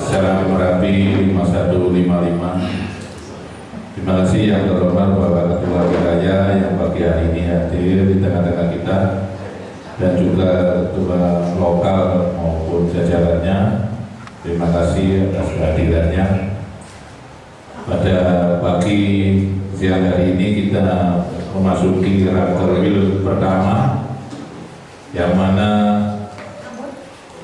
Salam Merapi 5155. Terima kasih yang terhormat Bapak Ketua Wilayah yang pagi hari ini hadir di tengah-tengah kita, dan juga ketua lokal maupun jajarannya. Terima kasih atas kehadirannya. Pada pagi siang hari ini kita memasuki rakerwil pertama, yang mana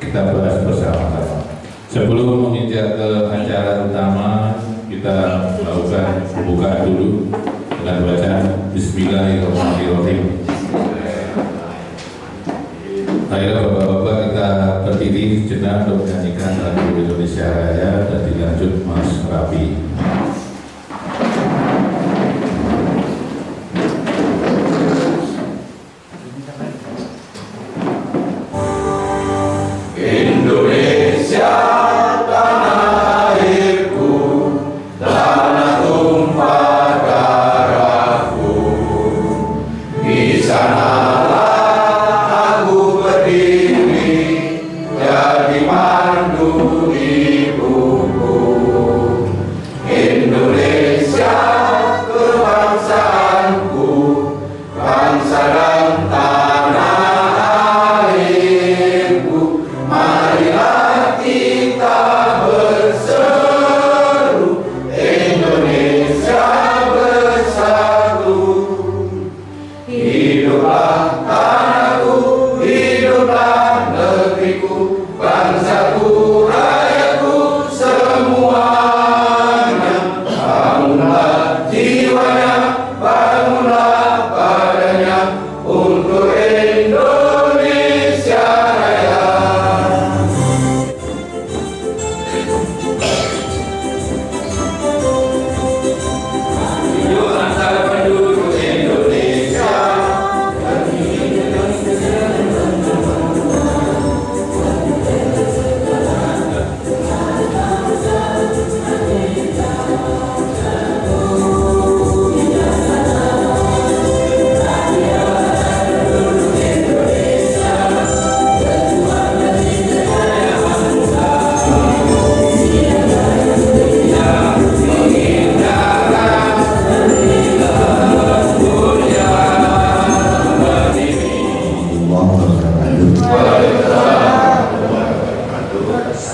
kita bahas bersama-sama. Sebelum menginjak ke acara utama, kita melakukan pembukaan dulu dengan bacaan Bismillahirrahmanirrahim. Akhirnya Bapak-Bapak, kita berdiri sejenak untuk menyanyikan lagu Indonesia Raya dan dilanjut Mas Rapi.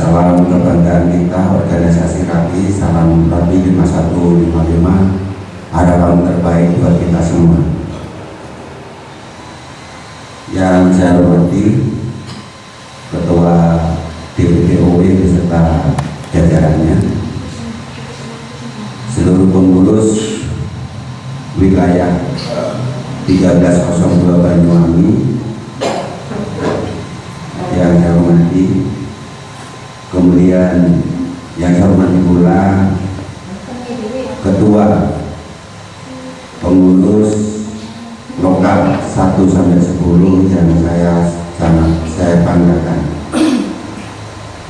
Salam kebanggaan kita, organisasi Rapi, salam Rapi 5155, harapan terbaik buat kita semua. Yang saya hormati Ketua DPDOW beserta jajarannya, seluruh pengurus wilayah 1302 Banyuwangi yang saya hormati, kemudian yang saya hormati pula Ketua Pengurus Lokal 1-10 yang saya banggakan.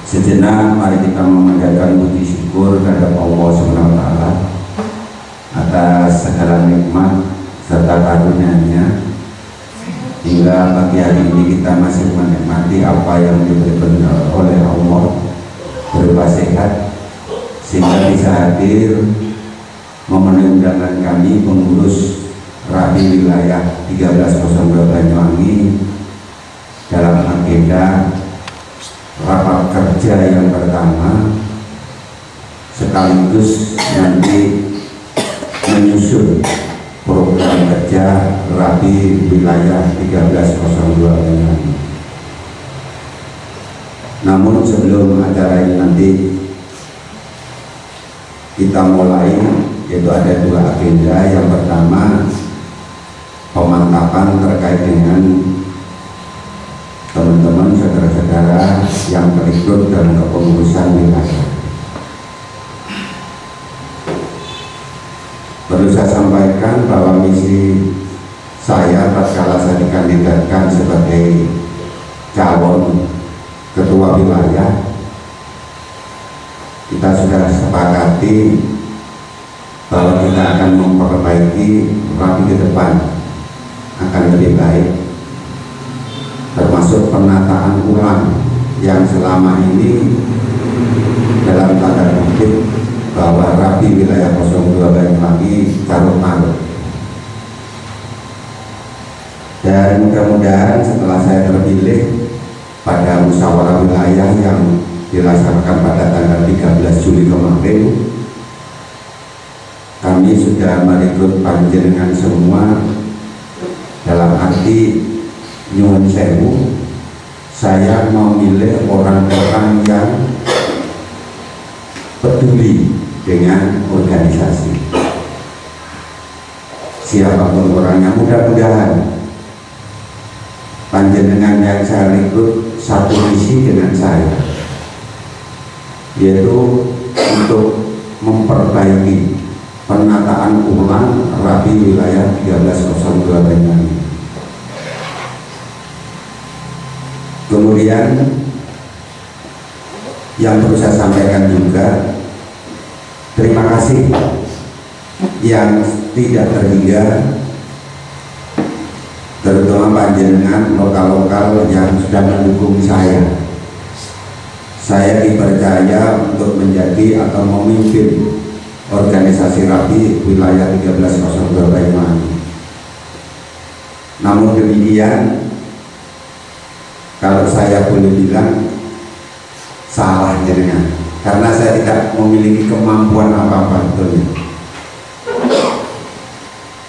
Sejenak mari kita memanjatkan puji syukur kepada Allah SWT atas segala nikmat serta karunia-Nya, hingga pagi hari ini kita masih menikmati apa yang diberikan oleh Allah berupa sehat, sehingga bisa hadir memenuhi undangan kami pengurus Rapi wilayah 1302 Banyuwangi dalam agenda rapat kerja yang pertama, sekaligus nanti menyusun program kerja Rapi wilayah 1302 Banyuwangi. Namun sebelum acara ini nanti kita mulai, yaitu ada dua agenda. Yang pertama, pemantapan terkait dengan teman-teman saudara-saudara yang terikut dalam kepengurusan wilayah. Perlu saya sampaikan bahwa misi saya tatkala saya dikandidatkan sebagai calon ketua wilayah, kita sudah sepakati bahwa kita akan memperbaiki Rapi ke depan akan lebih baik, termasuk penataan ulang yang selama ini dalam tanda kutip bahwa Rapi wilayah 02 Banyuwangi carut marut. Dan mudah-mudahan setelah saya terpilih pada musyawarah wilayah yang dilaksanakan pada tanggal 13 Juli kemarin, kami sudah merekrut panjenengan semua dalam arti nyuwun sewu, saya memilih orang-orang yang peduli dengan organisasi. Siapapun orangnya, mudah-mudahan panjenengan yang saya rekrut satu misi dengan saya, yaitu untuk memperbaiki penataan ulang Rapi wilayah 1302 Banyuwangi. Kemudian yang perlu saya sampaikan juga, terima kasih yang tidak terhingga, terutama panjenengan lokal-lokal yang sudah mendukung saya. Saya dipercaya untuk menjadi atau memimpin organisasi Rapi wilayah 1302 Banyuwangi. Namun demikian, kalau saya boleh bilang salah jenengan, karena saya tidak memiliki kemampuan apa-apa betulnya.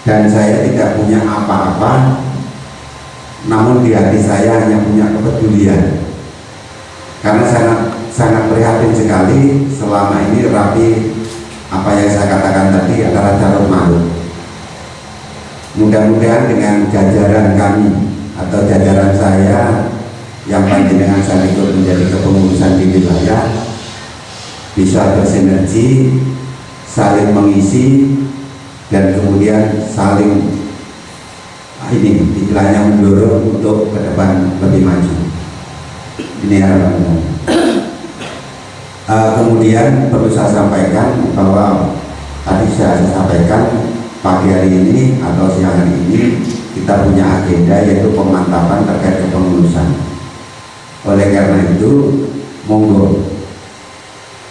Dan saya tidak punya apa-apa, namun di hati saya hanya punya kepedulian. Karena sangat prihatin sekali selama ini Rapi, apa yang saya katakan tadi adalah carut marut. Mudah-mudahan dengan jajaran kami atau jajaran saya yang panjenengan saya ikut menjadi kepengurusan di wilayah bisa bersinergi, saling mengisi, dan kemudian saling istilahnya mendorong untuk ke depan lebih maju. Ini harapannya. Kemudian perlu saya sampaikan bahwa tadi saya sampaikan pagi hari ini atau siang hari ini kita punya agenda yaitu pemantapan terkait kepengurusan. Oleh karena itu, monggo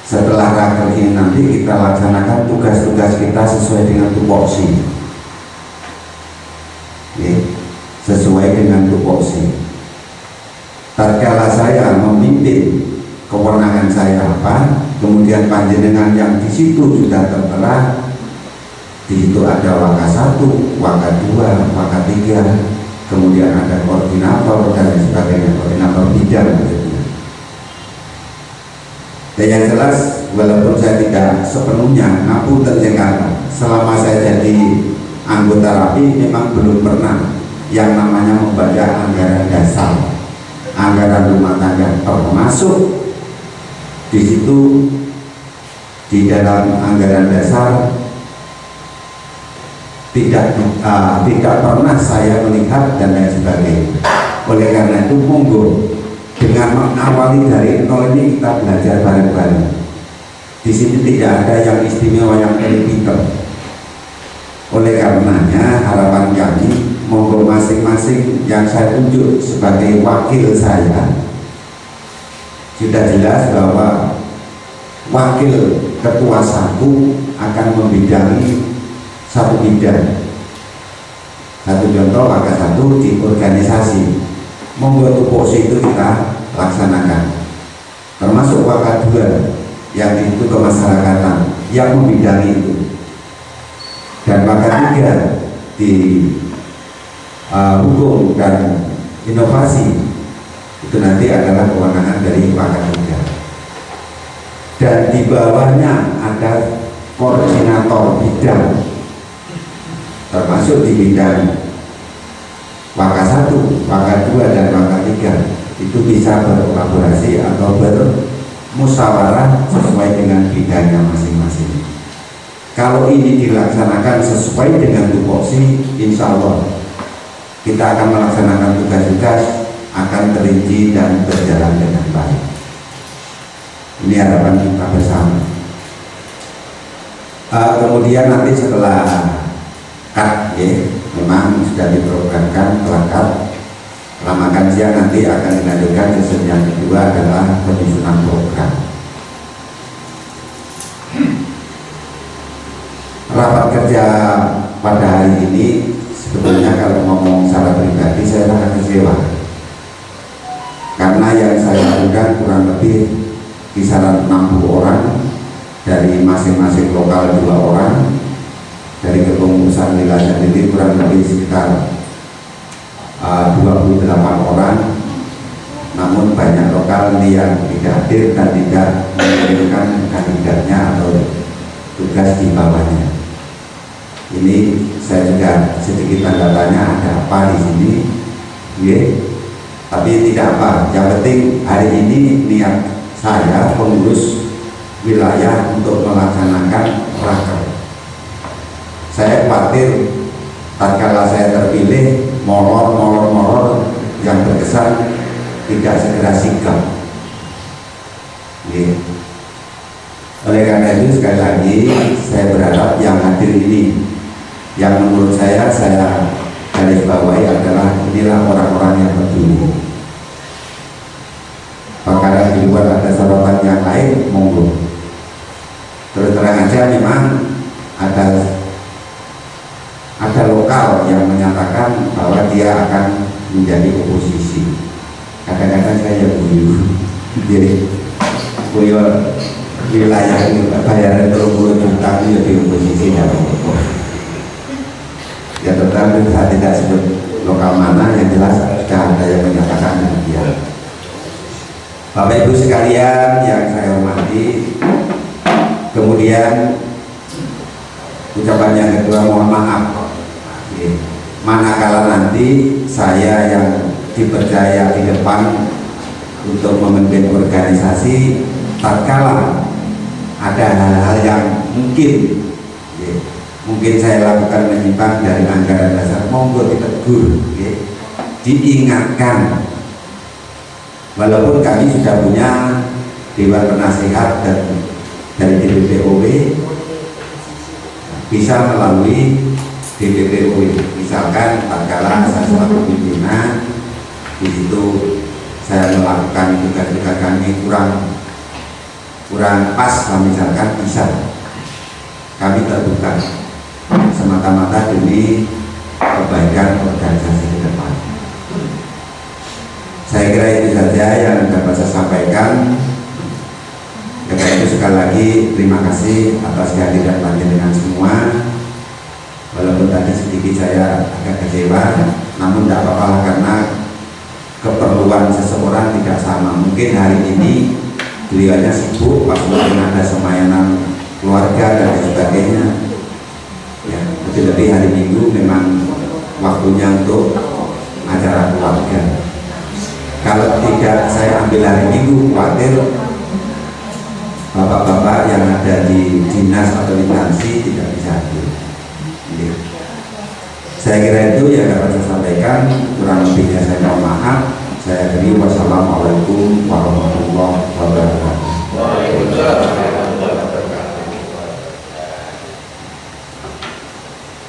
setelah raker ini nanti kita laksanakan tugas-tugas kita sesuai dengan tupoksi. Sesuai dengan tupoksi. Tatkala saya memimpin, kewenangan saya apa, kemudian panjenengan yang di situ sudah tertera, di situ ada waka 1, waka 2, waka 3, kemudian ada koordinator dan sebagainya, koordinator bidang gitu. Dan yang jelas, walaupun saya tidak sepenuhnya ngapunten Jakarta, selama saya jadi anggota Rapi memang belum pernah yang namanya membaca anggaran dasar, anggaran rumah tangga, termasuk di situ di dalam anggaran dasar tidak pernah saya melihat dan lain sebagainya. Oleh karena itu, monggo dengan mengawali dari nol ini kita belajar bareng-bareng. Di sini tidak ada yang istimewa, yang pinter. Oleh karenanya harapan kami, monggo masing-masing yang saya tunjuk sebagai wakil saya, sudah jelas bahwa wakil ketua 1 akan membidangi satu bidang. Satu contoh, waka 1 di organisasi, monggo tupoksi itu kita laksanakan. Termasuk waka 2 yang itu kemasyarakatan yang membidangi itu. Dan waka 3 di hukum dan inovasi itu nanti adalah kewenangan dari waka 3. Dan di bawahnya ada koordinator bidang, termasuk di bidang waka 1, waka 2, dan waka 3 itu bisa berkolaborasi atau bermusyawarah sesuai dengan bidangnya masing-masing. Kalau ini dilaksanakan sesuai dengan tupoksi, insya Allah kita akan melaksanakan tugas-tugas akan terinci dan berjalan dengan baik. Ini harapan kita bersama. Kemudian nanti setelah cut, memang sudah diprogramkan kelengkap Setelah makan siang nanti akan dilanjutkan sesi yang kedua adalah penyusunan program. Rapat kerja pada hari ini sebetulnya kalau ngomong secara pribadi saya sangat kecewa, karena yang saya lakukan kurang lebih kisaran 60 orang, dari masing-masing lokal 2 orang, dari kepengurusan wilayah ini kurang lebih sekitar 28 orang, namun banyak lokal ini yang tidak hadir dan tidak mengirimkan kandidatnya atau tugas di bawahnya. Ini saya juga sedikit tanda tanya, ada apa di sini, tapi tidak apa. Yang penting hari ini niat saya pengurus wilayah untuk melaksanakan raker. Saya khawatir tatkala saya terpilih molor yang berkesan tidak segera sigap. Oleh karena itu sekali lagi saya berharap yang hadir ini, yang menurut saya garis bawahi adalah inilah orang-orang yang peduli. Perkara di luar ada sorotan yang lain, monggo. Terus terang aja memang ada lokal yang menyatakan bahwa dia akan menjadi oposisi. Kadang-kadang saya guyu, jadi guyu wilayah ini bayaran 30 juta itu jadi oposisi ya, tetapi saya tidak sebut lokal mana, yang jelas ada yang menyatakan demikian. Bapak Ibu sekalian yang saya hormati, kemudian ucapan yang kedua, mohon maaf manakala nanti saya yang dipercaya di depan untuk memimpin organisasi, tatkala ada hal-hal yang mungkin saya lakukan menyimpang dari anggaran dasar, monggo ditegur, diingatkan. Walaupun kami sudah punya Dewan Penasehat dan dari DPPOW, bisa melalui DPPOW. Misalkan tatkala saya selaku pimpinan, di situ saya melakukan tugas-tugas kami kurang pas, misalkan bisa kami terbuka semata-mata demi kebaikan organisasi ke depan. Saya kira itu saja yang dapat saya sampaikan. Karena itu sekali lagi terima kasih atas kehadiran panjenengan semua. Walaupun tadi sedikit saya agak kecewa, namun tidak apa-apa karena keperluan seseorang tidak sama. Mungkin hari ini beliaunya sibuk, pas mungkin ada semayanan keluarga dan sebagainya. Ya, lebih hari Minggu memang waktunya untuk acara keluarga. Kalau tidak saya ambil hari Minggu, khawatir bapak-bapak yang ada di dinas atau instansi tidak bisa hadir. Saya kira itu yang dapat saya sampaikan. Kurang lebihnya saya mohon maaf. Saya akhiri, wassalamualaikum warahmatullahi wabarakatuh.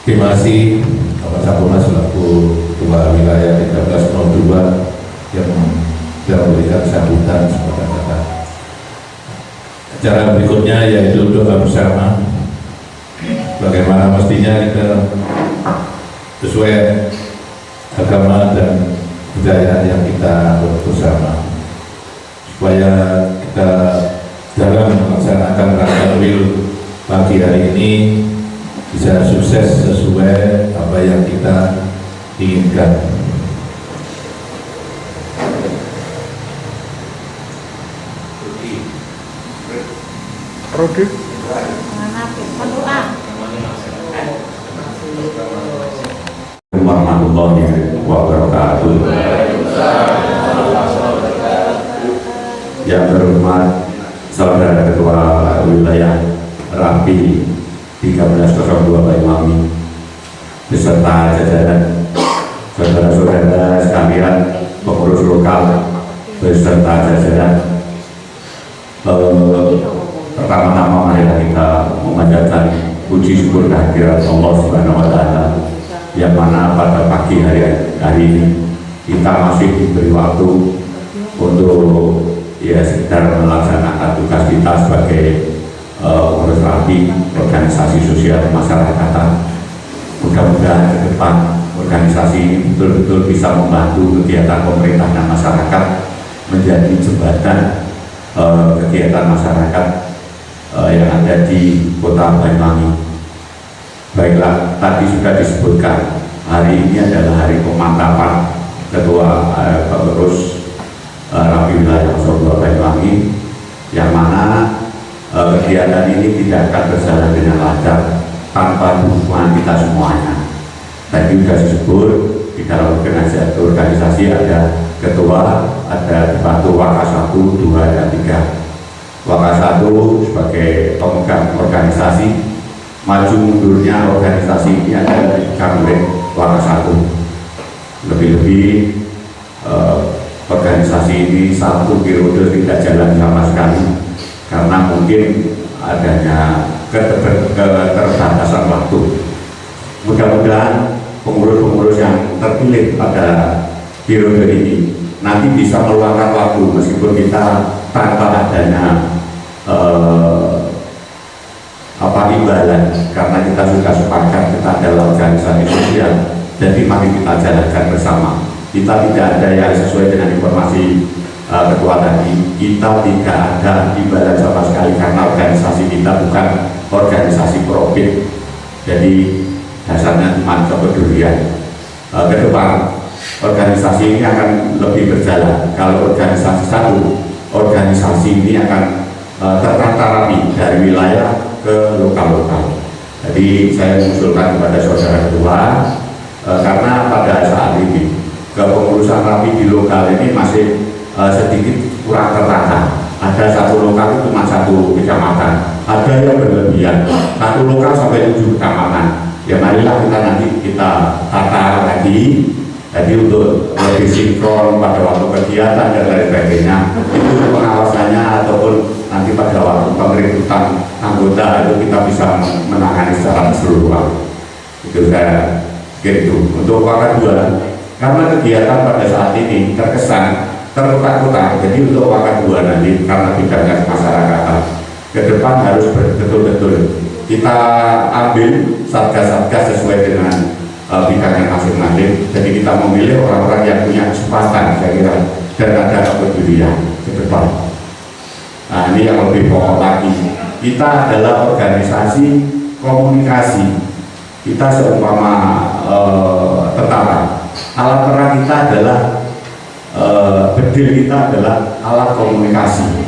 Terima kasih Bapak Kapolres selaku Ketua Wilayah 1302 yang sudah memberikan sambutan seperti kata. Acara berikutnya yaitu doa bersama. Bagaimana mestinya kita sesuai agama dan budaya yang kita bersama, supaya kita dalam melaksanakan tarawih pagi hari ini bisa sukses sesuai apa yang kita inginkan. Warahmatullahi wabarakatuh. Yang terhormat Saudara Ketua Wilayah Rapi 1302 Banyuwangi beserta jajaran saudara-saudara sekalian pengurus lokal beserta jajaran, pertama-tama marilah kita memanjatkan puji syukur kehadirat Allah Subhanahu wa Ta'ala, yang mana pada pagi hari ini kita masih diberi waktu untuk ya sekedar melaksanakan tugas kita sebagai pengurus rapi organisasi sosial masyarakatan. Mudah-mudahan ke depan organisasi ini betul-betul bisa membantu kegiatan pemerintah dan masyarakat, menjadi jembatan kegiatan masyarakat yang ada di Kota Banyuwangi. Baiklah, tadi sudah disebutkan hari ini adalah hari pemantapan Ketua Pengurus Rapi Wilayah 02 Banyuwangi, yang mana kegiatan ini tidak akan berjalan dengan lancar tanpa dukungan kita semuanya. Tadi sudah disebut di dalam organisasi ada ketua, ada dibantu Waka 1, 2, dan 3. Waka 1 sebagai pemegang organisasi, maju mundurnya organisasi ini adalah dipegang oleh Waka 1. Lebih-lebih organisasi ini satu periode tidak jalan sama sekali karena mungkin adanya keterbatasan waktu. Mudah-mudahan pengurus-pengurus yang terpilih pada periode ini nanti bisa meluangkan waktu meskipun kita tanpa adanya imbalan, karena kita sudah sepakat kita adalah organisasi sosial, jadi mari kita jalankan bersama. Kita tidak ada yang sesuai dengan informasi ketua tadi, kita tidak ada imbalan sama sekali karena organisasi kita bukan organisasi profit, jadi dasarnya cuma kepedulian. Ke depan organisasi ini akan lebih berjalan. Kalau organisasi satu, organisasi ini akan tertata rapi dari wilayah ke lokal-lokal. Jadi saya mengusulkan kepada saudara ketua, karena pada saat ini kepengurusan rapi di lokal ini masih sedikit kurang tertata. Ada satu lokal itu cuma satu kecamatan, ada yang berlebihan, satu lokal sampai 7 kecamatan. Ya marilah kita tata lagi, jadi untuk lebih sinkron pada waktu kegiatan dan lain sebagainya, itu pengawasannya ataupun nanti pada waktu perekrutan anggota itu kita bisa menangani secara keseluruhan. Itu saya kira itu. Untuk Waka 2, karena kegiatan pada saat ini terkesan terkotak-kotak, jadi untuk Waka 2 nanti karena bidangnya masyarakat ke depan harus betul-betul kita ambil satgas-satgas sesuai dengan bidangnya masing-masing. Jadi kita memilih orang-orang yang punya kesempatan, saya kira, dan ada kepedulian ke depan. Nah, ini yang lebih pokok lagi. Kita adalah organisasi komunikasi. Kita seumpama tentara. Alat perang kita adalah bedil kita adalah alat komunikasi.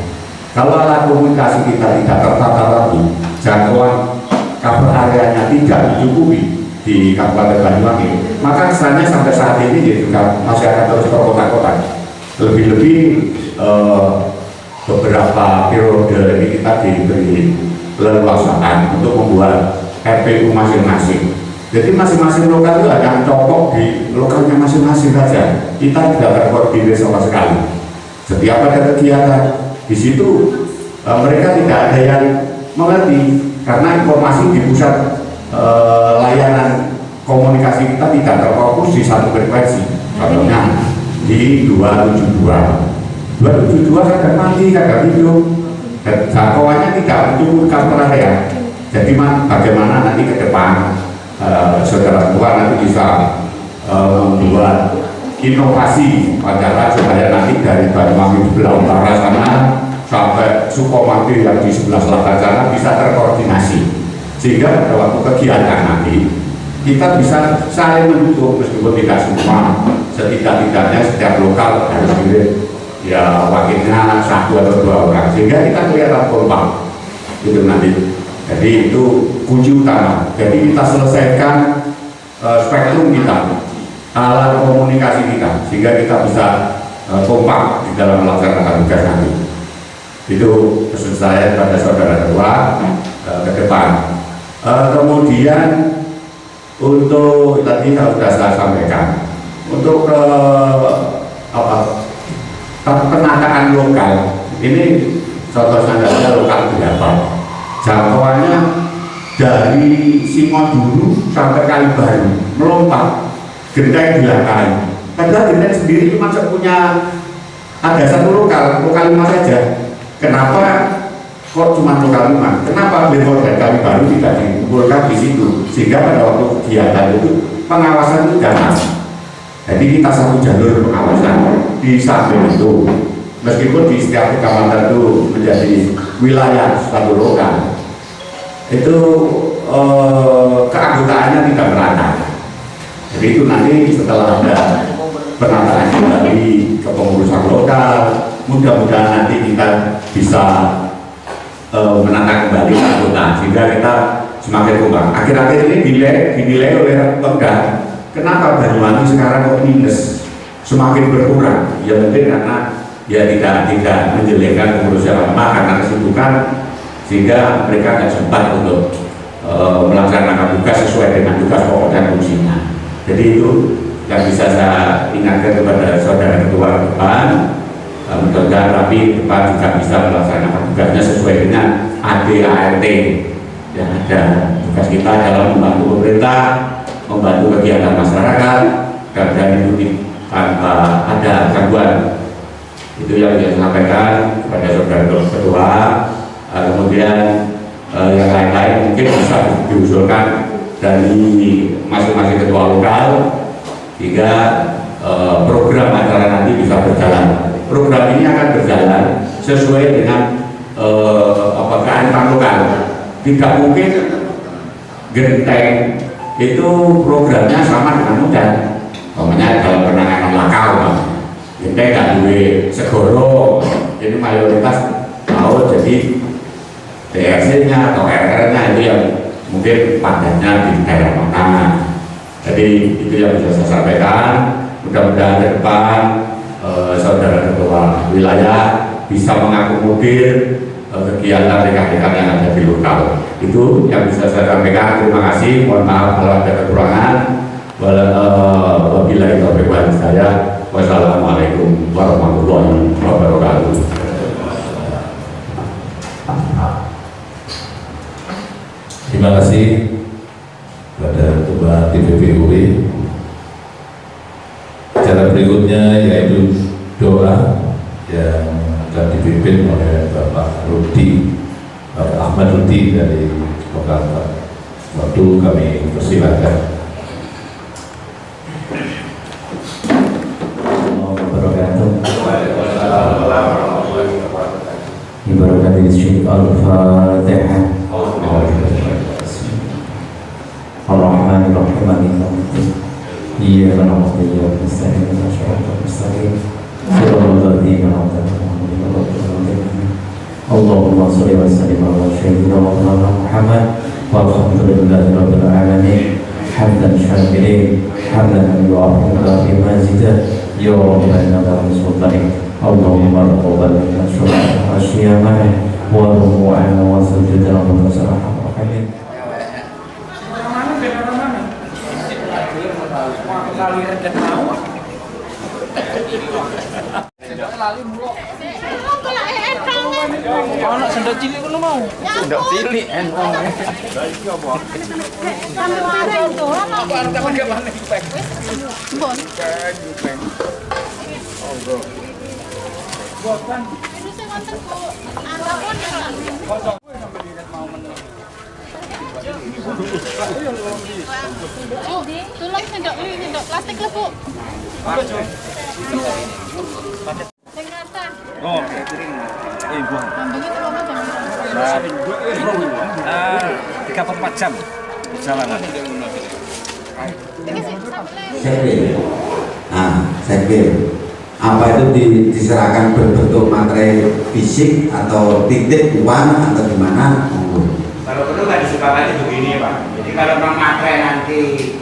Kalau alat komunikasi kita tidak tertata rapi, jangkauan cover areanya tidak mencukupi di Kabupaten Banyuwangi, maka kesannya sampai saat ini juga masih akan terus terkotak-kotak. Lebih-lebih beberapa periode ini kita diberi leluasaan untuk membuat RPU masing-masing. Jadi masing-masing lokal itu hanya copok di lokalnya masing-masing saja. Kita tidak terkoordinir sama sekali. Setiap ada kegiatan di situ mereka tidak ada yang mengerti karena informasi di pusat layanan komunikasi kita tidak terfokus di satu frekuensi. Contohnya di 272 kadang mati, kadang hidup, dan jangkauannya tidak mencukupkan area. Jadi bagaimana nanti ke depan saudara tua nanti bisa membuat inovasi acara supaya nanti dari Banyuwangi di belah utara sana sampai Sukomati yang di sebelah selatan sana bisa terkoordinasi, sehingga pada waktu kegiatan nanti kita bisa saling mendukung meskipun tidak semua, setidak-tidaknya setiap lokal harus diri ya wakilnya 1 atau 2 orang, sehingga kita kelihatan kompak itu nanti. Jadi itu kunci utama. Jadi kita selesaikan spektrum kita, alat komunikasi kita, sehingga kita bisa kompak di dalam melaksanakan tugas nanti. Itu pesan saya kepada saudara ketua ke depan. Kemudian untuk tadi sudah saya sampaikan untuk penataan lokal ini contoh standarnya lokal berapa jangkauannya dari Simondulu sampai Kalibaru melompat genteng 9 kali Padahal Genteng sendiri cuma punya ada satu lokal 5 saja. Kenapa kok cuma lokal 5? Kenapa Blackboard dan kami baru tidak dikumpulkan di situ? Sehingga pada waktu kegiatan itu pengawasan itu jalan. Jadi kita satu jalur pengawasan di samping itu. Meskipun di setiap kecamatan itu menjadi wilayah satu lokal, itu keanggotaannya tidak merata. Jadi itu nanti setelah ada penataan kembali kepengurusan lokal, mudah-mudahan nanti kita bisa menata kembali anggota sehingga kita semakin kompak. Akhir-akhir ini dinilai oleh Pemda, kenapa Banyuwangi sekarang kok minus, semakin berkurang? Ya mungkin karena ya tidak menjelekkan pengurusan lama karena kesibukan sehingga mereka tidak sempat untuk melaksanakan tugas sesuai dengan tugas pokok dan fungsinya. Jadi itu yang bisa saya ingatkan kepada saudara ketua depan, mudah-mudahan Rapi depan juga bisa melaksanakan tugasnya sesuai dengan ADART yang ada. Tugas kita dalam membantu pemerintah, membantu kegiatan masyarakat, dan itu tanpa ada gangguan. Itu yang saya sampaikan kepada saudara ketua. Kemudian yang lain-lain mungkin bisa diusulkan dari masing-masing ketua lokal hingga program acara nanti bisa berjalan. Program ini akan berjalan sesuai dengan kearifan lokal. Tidak mungkin Genteng itu programnya sama dengan Mudan. Namanya dalam penanganan lakau, Genteng nggak duwe segoro, jadi mayoritas laut, jadi DRC-nya atau RR-nya itu yang mungkin padatnya di daerah mana. Jadi itu yang bisa saya sampaikan. Mudah-mudahan ke depan saudara ketua wilayah bisa mengakomodir kegiatan rekan-rekan yang ada di lokal. Itu yang bisa saya sampaikan. Terima kasih. Mohon maaf kalau ada kekurangan. Wabillahi taufiq wal hidayah. Wassalamualaikum warahmatullahi wabarakatuh. Terima kasih kepada Ketua DPP UI. Acara berikutnya yaitu doa yang akan dipimpin oleh Bapak Ahmad Rudi dari lokal. Waktu kami persilakan. Ibarat syekh Al-Fatihah. Ar-Rahman Ar-Rahim Maliki Yawmiddin. Iyyaka na'budu wa iyyaka nasta'in. Ihdinas siratal mustaqim. Shiratal ladzina an'amta 'alaihim. Allahumma shalli wa sallim ala sayyidina Muhammad walhamdulillahi rabbil alamin. Hamdan syakirin, hamdan yu'affiru mazidah. Ya Rabbana wa sultanik. Allahumma taqabbal minna syukrana wa syiyamana wa ruku'ana wa sujudana wa tasarrahana wa hamid. Anak sendok cilik kono mau. Sendok cilik entong. Tolong sendok plastik lah, Bu. Sengatan. Oh, catering. Buang. Lambungnya terlalu jam. 3-4 jam perjalanan. Sekbil. Sekbil. Apa itu diserahkan berbentuk materi fisik atau titip uang atau gimana? Kalau perlu nggak disepakati begini Pak. Jadi kalau memang materi nanti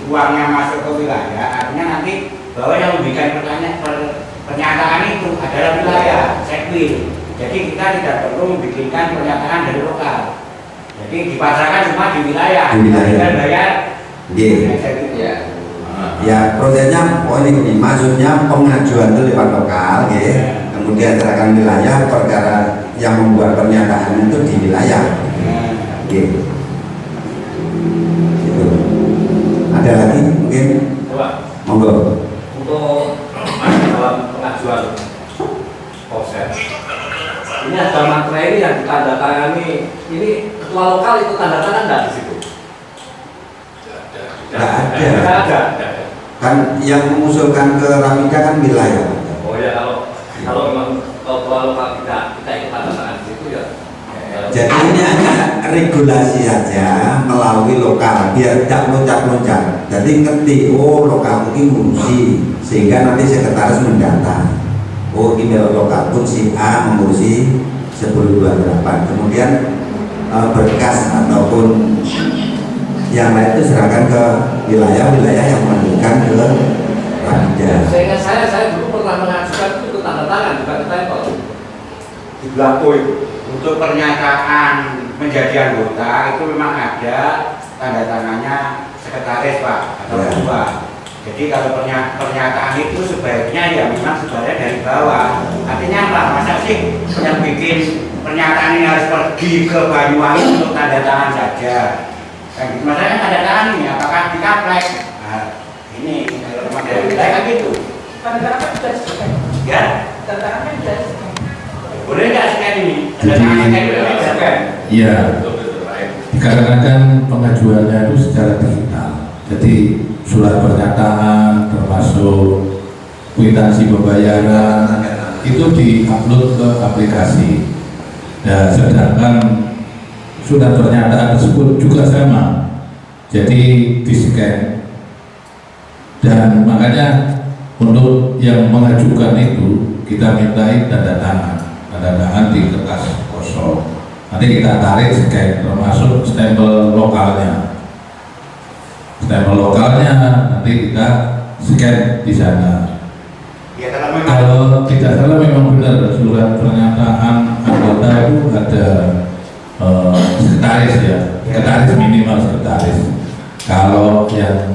uangnya masuk ke wilayah, artinya nanti bahwa yang memberikan pernyataan itu adalah wilayah Sekbil. Jadi kita tidak perlu membuatkan pernyataan dari lokal. Jadi dipasarkan semua di wilayah. Di wilayah. Kita bayar. Ya. Ya, prosesnya ini maksudnya pengajuan itu lewat lokal, ya. Kemudian serahkan wilayah, perkara yang membuat pernyataan itu di wilayah. Gitu. Ada lagi mungkin? Coba. Monggo. Untuk pengajuan proses. Ini ada materai ini yang ditandatangani. Ini ketua lokal itu tanda tangan nggak di situ? Nggak ada. Ada. Kan yang mengusulkan ke Ramida kan wilayah. Oh ya, kalau memang ketua lokal kita ikut tanda tangan di situ ya. Jadi ini hanya regulasi aja melalui lokal biar tidak loncat-loncat. Jadi ngerti, oh lokal ini ngurusi, sehingga nanti sekretaris mendata. Oh ini lokal pun si A mengurusi 1028. Kemudian berkas ataupun yang lain itu serahkan ke wilayah-wilayah yang mengajukan ke Ramida. Seingat saya dulu pernah mengajukan itu tanda tangan juga ditempel di belakang itu. Untuk pernyataan menjadi anggota itu memang ada tanda tangannya sekretaris Pak atau ketua. Jadi kalau pernyataan itu sebaiknya ya memang sebenarnya dari bawah. Artinya apa? Masa sih yang bikin pernyataan ini harus pergi ke Banyuwangi untuk tanda tangan saja? Masalahnya tanda tangan ini apakah dikaplek? Nah, ini kalau memang dari wilayah kan gitu. Tanda tangan sudah selesai. Ya? Tanda tangan sudah selesai. Boleh nggak scan ini? Iya, dikarenakan pengajuannya itu secara digital, jadi surat pernyataan termasuk kwitansi pembayaran itu diupload ke aplikasi. Dan sedangkan surat pernyataan tersebut juga sama, jadi di scan. Dan makanya untuk yang mengajukan itu kita mintai tanda tangan di kertas kosong. Nanti kita tarik scan termasuk stempel lokalnya. Stempel lokalnya nanti kita scan di sana. Ya, kalau tidak salah memang benar surat pernyataan anggota itu ada sekretaris ya, sekretaris minimal sekretaris. Kalau yang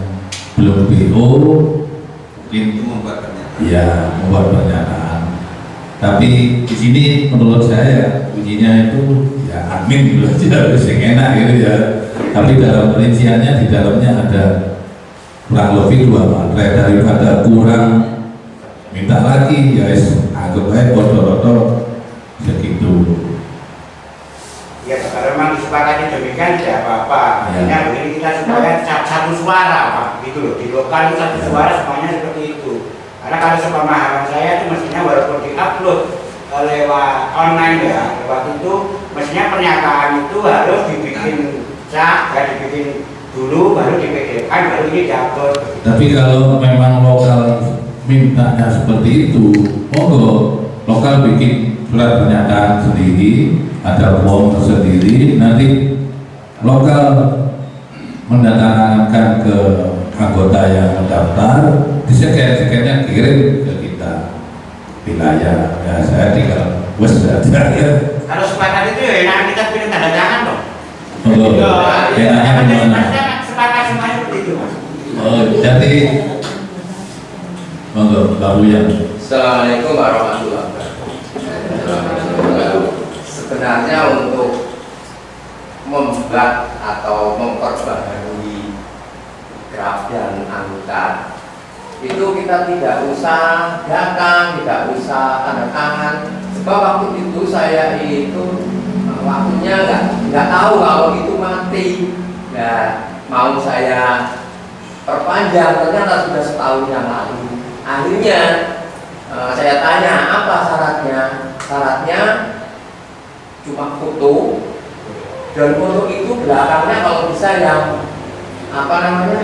belum BO itu membuat pernyataan. Tapi di sini menurut saya kuncinya itu ya admin gitu aja, harus yang enak gitu ya. Tapi dalam rinciannya di dalamnya ada kurang lebih 2 materai, daripada kurang minta lagi ya anggap aja foto-foto segitu. Ya kalau memang disepakati demikian tidak apa-apa. Ya. Artinya begini kita supaya satu suara Pak, gitu loh. Di lokal itu satu suara semuanya seperti itu. Karena kalau sepemahaman saya itu mestinya walaupun di-upload lewat online ya, lewat itu mestinya pernyataan itu harus dibikin cak, dibikin dulu baru di PDF kan, baru ini di-upload. Tapi kalau memang lokal mintanya seperti itu, monggo lokal bikin surat pernyataan sendiri, ada form tersendiri, nanti lokal mendatangkan ke anggota yang mendaftar, diseket-seketnya kirim ke kita wilayah. Ya saya tinggal wes saja ya. Kalau sepakat itu ya enak kita pilih tanda tangan loh. Enaknya gimana? Sepakat semuanya seperti itu Mas. Jadi monggo Mbak Buyan. Assalamualaikum warahmatullahi wabarakatuh. Sebenarnya untuk membuat atau memperbaharui draft dan anggota itu kita tidak usah datang, tidak usah tanda tangan. Sebab waktu itu saya itu waktunya nggak tahu kalau itu mati. Nah, mau saya perpanjang ternyata sudah setahun yang lalu. Akhirnya saya tanya apa syaratnya? Syaratnya cuma foto, dan foto itu belakangnya kalau bisa yang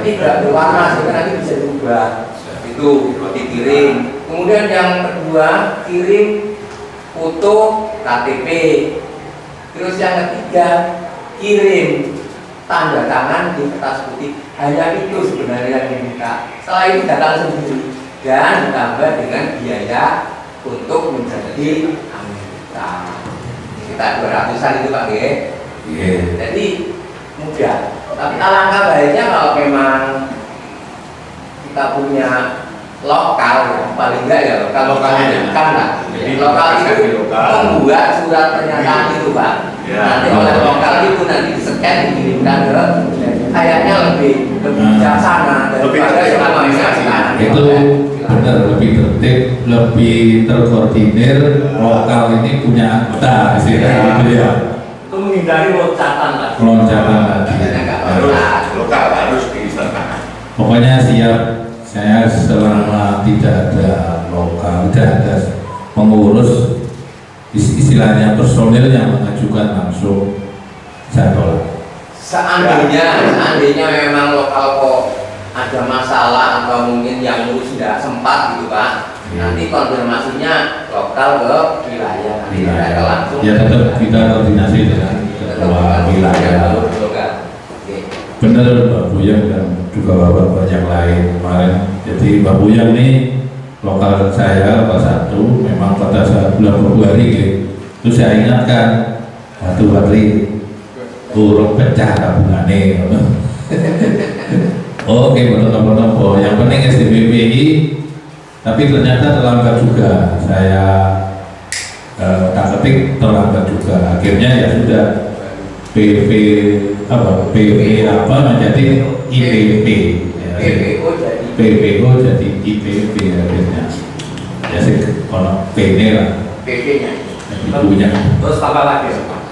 tidak berwarna sehingga nanti bisa diubah. Itu dikirim. Kemudian yang kedua kirim foto KTP. Terus yang ketiga kirim tanda tangan di kertas putih. Hanya itu sebenarnya yang diminta. Setelah itu datang sendiri dan ditambah dengan biaya untuk menjadi anggota. Kita 200-an itu Pak G. Jadi mudah. Tapi alangkah baiknya kalau memang kita punya lokal, paling enggak ya lokal kan lah. Lokal itu membuat surat pernyataan itu Pak. Nanti oleh lokal itu nanti di-scan dikirimkan ke kayaknya lebih bijaksana daripada yang namanya sekarang. Itu benar, lebih tertib, lebih terkoordinir. Lokal ini punya anggota istilahnya gitu ya. Itu menghindari loncatan tadi. Lokal harus disertakan. Pokoknya siap, saya selama tidak ada lokal, tidak ada pengurus, istilahnya personil yang mengajukan langsung saya tolak. Seandainya memang lokal kok ada masalah atau mungkin yang ngurus tidak sempat gitu Pak, nanti konfirmasinya lokal ke wilayah, tidak langsung. Ya tetap kita koordinasi dengan ketua wilayah. Benar Pak Buyang dan juga bapak yang lain kemarin. Jadi Pak Buyang ini lokal saya kelas 1, memang pada saat bulan Februari itu saya ingatkan satu hari urung pecah tabungannya. Oke, betul-betul. Yang penting SDPPI, tapi ternyata terlambat juga. Saya tak ketik terlambat juga. Akhirnya ya sudah PV apa menjadi IPP. PPO jadi IPP akhirnya. Ya sih, kalau PD lah. PP-nya. Ibunya. Terus tambah lagi Pak,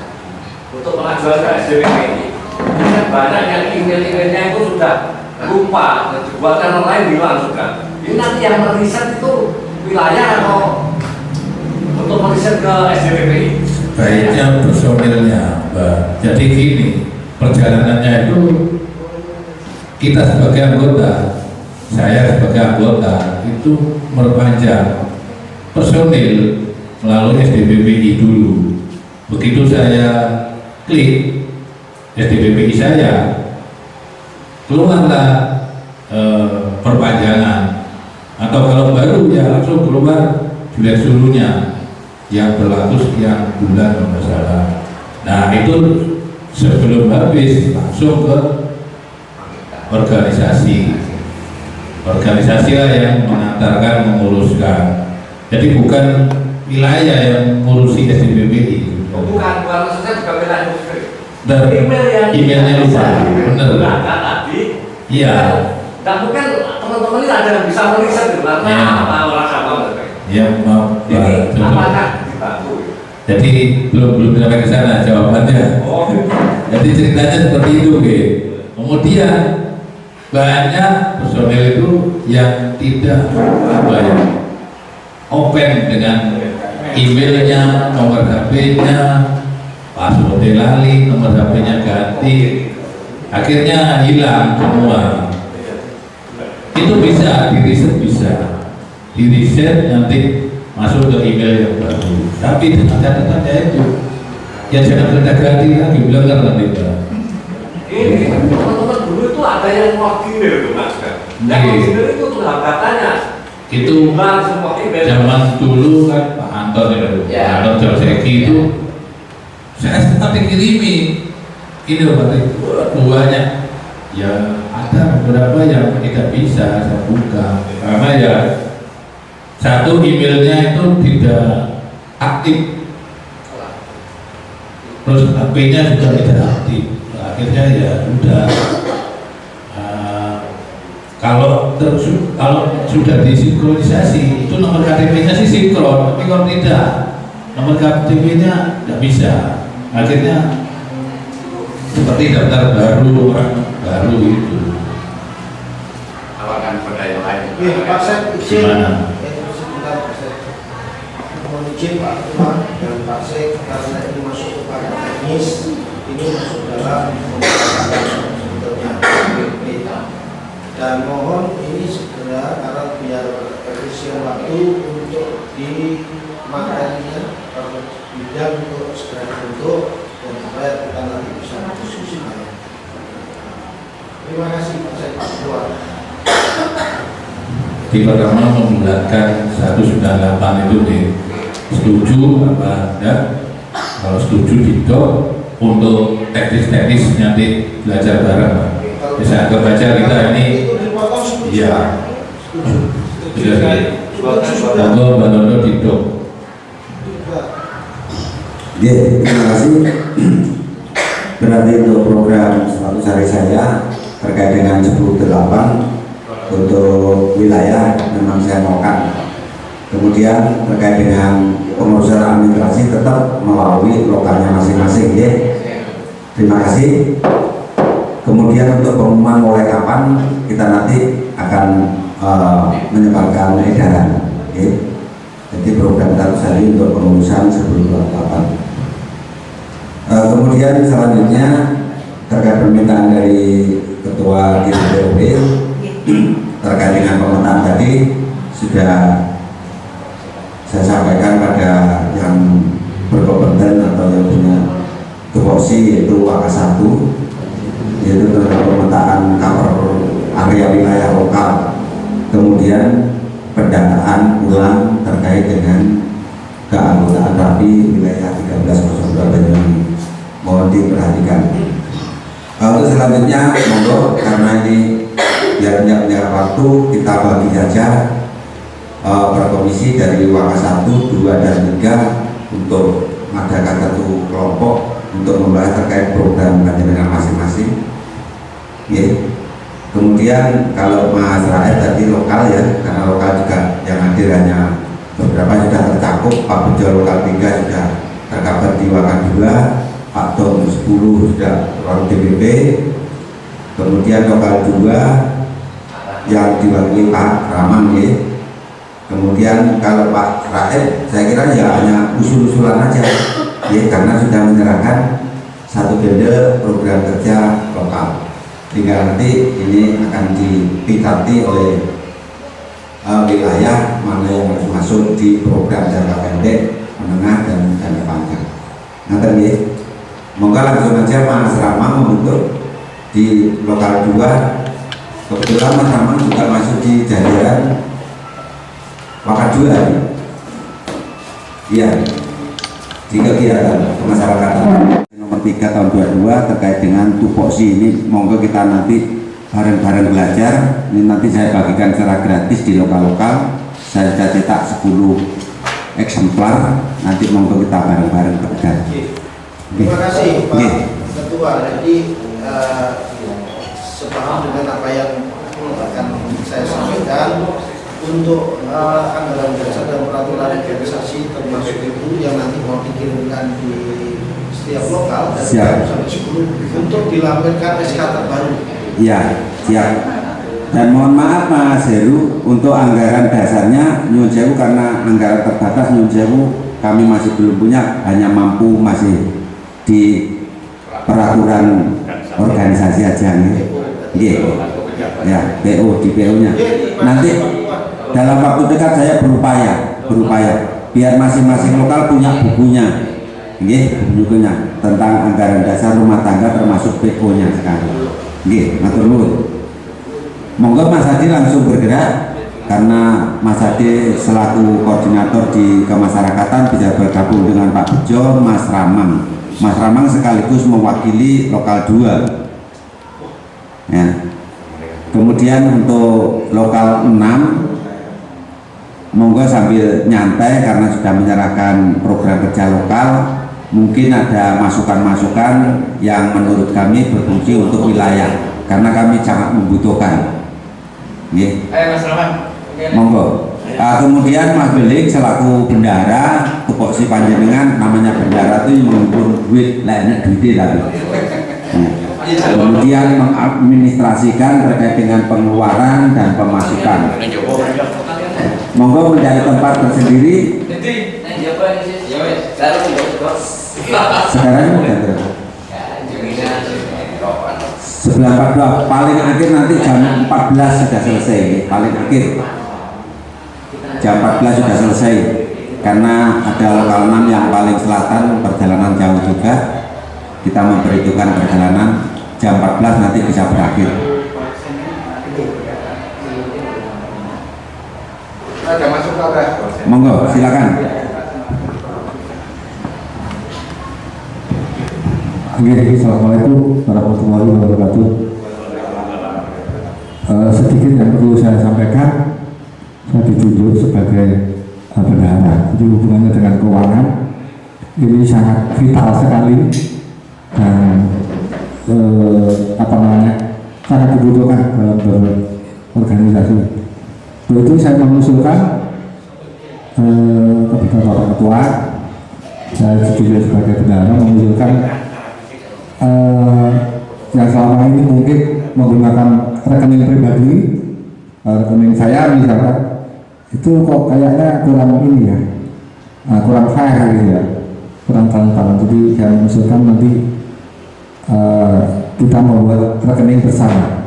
untuk pengajuan ke SDPP ini banyak yang email-emailnya itu sudah lupa, dibuatkan orang lain bilang sudah. Ini nanti yang meriset itu wilayah atau untuk meriset ke SDPP? Baiknya personilnya, Mbak. Jadi gini, perjalanannya itu kita sebagai anggota, saya sebagai anggota itu memperpanjang personil melalui SDPPI dulu. Begitu saya klik SDPPI saya, keluarlah perpanjangan, atau kalau baru ya langsung keluar dilihat dulunya yang berlaku sekian bulan kalau salah. Nah itu sebelum habis langsung ke organisasi lah yang mengantarkan, menguruskan. Jadi bukan wilayah yang mengurusi SDPPI. Bukan maksudnya juga wilayah muslim. Dan emailnya lupa, bener. Tadi. Iya. Dan mungkin teman-teman ini ada yang bisa meriset karena apa orang apa. Ya maaf. Ini apakah dibantu? Jadi belum sampai ke sana jawabannya. Oh. Jadi ceritanya seperti itu, Kemudian banyak personel itu yang tidak open dengan emailnya, nomor HP-nya, passwordnya lali, nomor HP-nya ganti, akhirnya hilang semua. Itu bisa di-reset nanti masuk ke email yang baru. Tapi dengan catatannya itu, ya jangan ganti lagi, bilang nanti Ini teman-teman dulu itu ada yang wakilnya itu Mas. Yang wakilnya itu tuh katanya itu zaman dulu kan Pak Anton ya, Pak Anton Joseki itu saya sempat dikirimi ini loh Pak, banyak ya, ada beberapa yang tidak bisa saya buka karena ya satu emailnya itu tidak aktif, terus HP-nya juga tidak aktif. Akhirnya ya udah kalau sudah disinkronisasi itu nomor KTP-nya sih sinkron, tapi kalau tidak nomor KTP-nya tidak bisa. Akhirnya seperti daftar baru, orang baru itu. Awakan pada yang lain. Pak Sek, izin. Gimana? Sebentar Pak Sek. Mohon izin Pak Tuhan dan Pak Sek karena ini masuk kepada teknis, ini masuk dalam sebetulnya dan mohon ini segera karena biar efisien waktu untuk di materinya bidang untuk segera dibentuk dan supaya kita nanti bisa diskusi. Terima kasih Pak Sek Pak Tuhan. Di pertama membulatkan 198 itu setuju apa enggak? Kalau setuju didok untuk teknis-teknis nanti belajar bareng Pak. Bisa anggap aja kita ini iya Tanggo Balondo didok. Ya, terima kasih. Berarti untuk program 100 hari saya terkait dengan 10.8 untuk wilayah memang saya maukan. Kemudian terkait dengan pengurusan administrasi tetap melalui lokalnya masing-masing ya. Terima kasih. Kemudian untuk pengumuman mulai kapan kita nanti akan menyebarkan edaran ya. Jadi program terus untuk pengurusan sebelum kapan. Kemudian selanjutnya terkait permintaan dari Ketua DPRD terkait dengan pemetaan tadi sudah saya sampaikan pada yang berkompeten atau yang punya tupoksi yaitu Waka 1, yaitu tentang pemetaan cover area wilayah lokal, kemudian pendataan ulang terkait dengan keanggotaan rapi wilayah 1302 Banyuwangi. Mohon diperhatikan. Untuk selanjutnya monggo, karena ini biar banyak waktu kita bagi saja berkomisi dari Waka 1, 2, dan 3 untuk mengadakan satu kelompok untuk membahas terkait program panjenengan masing-masing. Kemudian kalau Mas Raed tadi lokal ya, karena lokal juga yang hadir hanya beberapa sudah tercakup. Pak Bejo lokal 3 sudah tercover di Waka 2, Pak Tom 10 sudah orang DPP. Kemudian lokal 2 yang diwakili Pak Ramang ya. Kemudian kalau Pak Raed saya kira ya hanya usul-usulan aja ya, karena sudah menyerahkan satu benda program kerja lokal. Tinggal nanti ini akan dipitati oleh wilayah mana yang harus masuk di program jangka pendek, menengah, dan jangka panjang. Nanti ya, monggo langsung aja Mas Ramang membentuk di lokal 2. Kebetulan Mas Ramang juga masuk di jajaran Waka 2 iya, di kegiatan kemasyarakatan nomor 3 tahun 22 terkait dengan tupoksi ini. Monggo kita nanti bareng-bareng belajar. Ini nanti saya bagikan secara gratis di lokal-lokal. Saya sudah cetak 10 eksemplar. Nanti monggo kita bareng-bareng belajar. Terima kasih Pak Ketua. Jadi sepaham dengan apa yang akan saya sampaikan untuk anggaran dasar dan peraturan organisasi termasuk itu yang nanti mau dikirimkan di setiap lokal dari 1 sampai 10 untuk dilampirkan SK terbaru. Iya, siap. Dan mohon maaf Mas Heru, untuk anggaran dasarnya nyuwun sewu, karena anggaran terbatas nyuwun sewu kami masih belum punya, hanya mampu masih di peraturan organisasi aja nih. Ya, PO di PO-nya. Nanti dalam waktu dekat saya berupaya biar masing-masing lokal punya bukunya, bukunya tentang anggaran dasar rumah tangga termasuk PO-nya sekarang. Matur nuwun. Monggo Mas Hadi langsung bergerak, karena Mas Hadi selaku koordinator di kemasyarakatan bisa bergabung dengan Pak Bejo, Mas Ramang. Mas Ramang sekaligus mewakili lokal 2. Ya. Kemudian untuk lokal 6 monggo sambil nyantai karena sudah menyerahkan program kerja lokal, mungkin ada masukan-masukan yang menurut kami berfungsi untuk wilayah, karena kami sangat membutuhkan. Mas Rahman. Monggo. Kemudian Mas Belik selaku bendara, tupoksi panjenengan namanya bendara itu mengumpul duit, lainnya duitnya tadi. Kemudian mengadministrasikan terkait dengan pengeluaran dan pemasukan. Monggo mencari tempat tersendiri. Sekarang udah sebelah 42, paling akhir nanti jam 14 sudah selesai. Paling akhir jam 14 sudah selesai, karena ada lokal 6 yang paling selatan perjalanan jauh juga. Kita memperhitungkan perjalanan jam 14 nanti bisa berakhir. Ada masuk apa? Monggo, silakan. Assalamualaikum warahmatullahi wabarakatuh. Sedikit yang perlu saya sampaikan, saya ditunjuk sebagai bendahara. Jadi hubungannya dengan keuangan ini sangat vital sekali dan sangat dibutuhkan dalam organisasi. Untuk itu saya mengusulkan kepada Bapak Ketua, saya juga sebagai bendahara mengusulkan yang selama ini mungkin menggunakan rekening pribadi, rekening saya misalkan, itu kok kayaknya kurang ini ya, kurang fair gitu ya, kurang transparan. Jadi saya mengusulkan nanti kita membuat rekening bersama.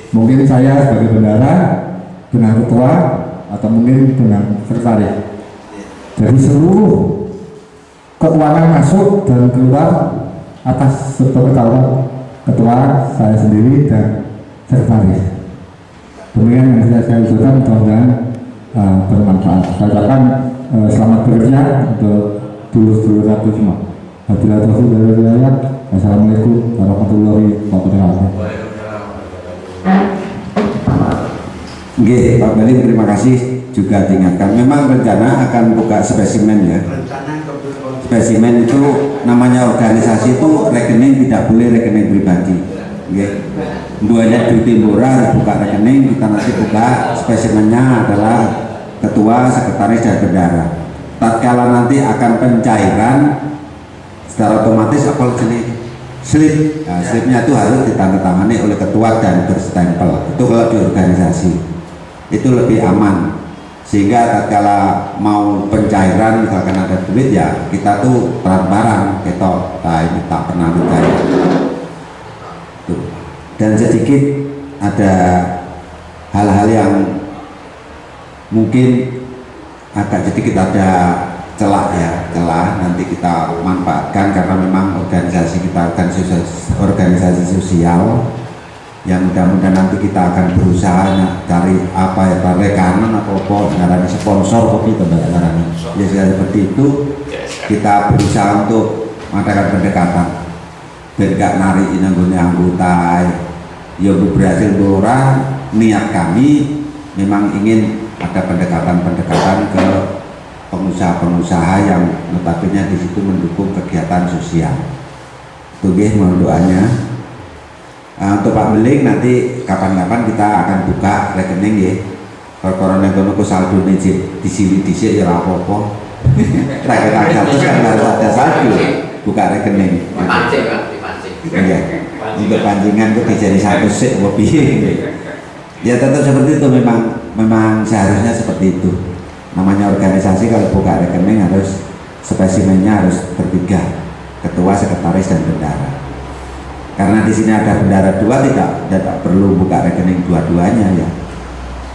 Mungkin saya sebagai bendahara dengan ketua atau mungkin dengan sekretaris. Jadi seluruh keuangan masuk dan keluar atas sepengetahuan ketua, saya sendiri dan sekretaris. Demikian yang bisa saya usulkan, mudah-mudahan bermanfaat. Saya ucapkan selamat bekerja untuk dulur-dulur aku semua. Wabillahi taufiq wal hidayah. Wassalamualaikum warahmatullahi wabarakatuh. Oke, Pak Bali, terima kasih juga diingatkan. Memang rencana akan buka spesimen ya. Spesimen itu namanya organisasi itu rekening tidak boleh rekening pribadi. Oke. Buahnya di Timbora buka rekening, kita nanti buka spesimennya adalah ketua, sekretaris dan bendahara. Tatkala nanti akan pencairan secara otomatis apa jenis slip. Nah, slipnya itu harus ditandatangani oleh ketua dan berstempel. Itu kalau di organisasi itu lebih aman, sehingga tatkala mau pencairan misalkan ada duit ya kita tuh transparan, ketok, nah ini tak pernah mencair. Dan sedikit ada hal-hal yang mungkin agak sedikit ada celah ya, celah nanti kita manfaatkan karena memang organisasi kita organisasi sosial yang mudah-mudahan nanti kita akan berusaha cari apa ya, rekanan atau apa sponsor kopi kebenaran ya, seperti itu kita berusaha untuk mengadakan pendekatan dan gak narik anggota ya berhasil orang. Niat kami memang ingin ada pendekatan-pendekatan ke pengusaha-pengusaha yang notabene di situ mendukung kegiatan sosial. Itu mohon doanya. Untuk Pak Beling nanti kapan-kapan kita akan buka rekening ya. Kalau korona kono ku saldo di sini ya apa-apa. Rakyat terus kan harus ada saldo buka rekening. Dipancing kan, dipancing. Iya. Untuk pancingan itu dijadi satu sik apa piye. Ya tetap seperti itu, memang seharusnya seperti itu. Namanya organisasi kalau buka rekening harus spesimennya harus bertiga, ketua, sekretaris dan bendahara. Karena di sini ada bendahara dua, tidak perlu buka rekening dua-duanya ya.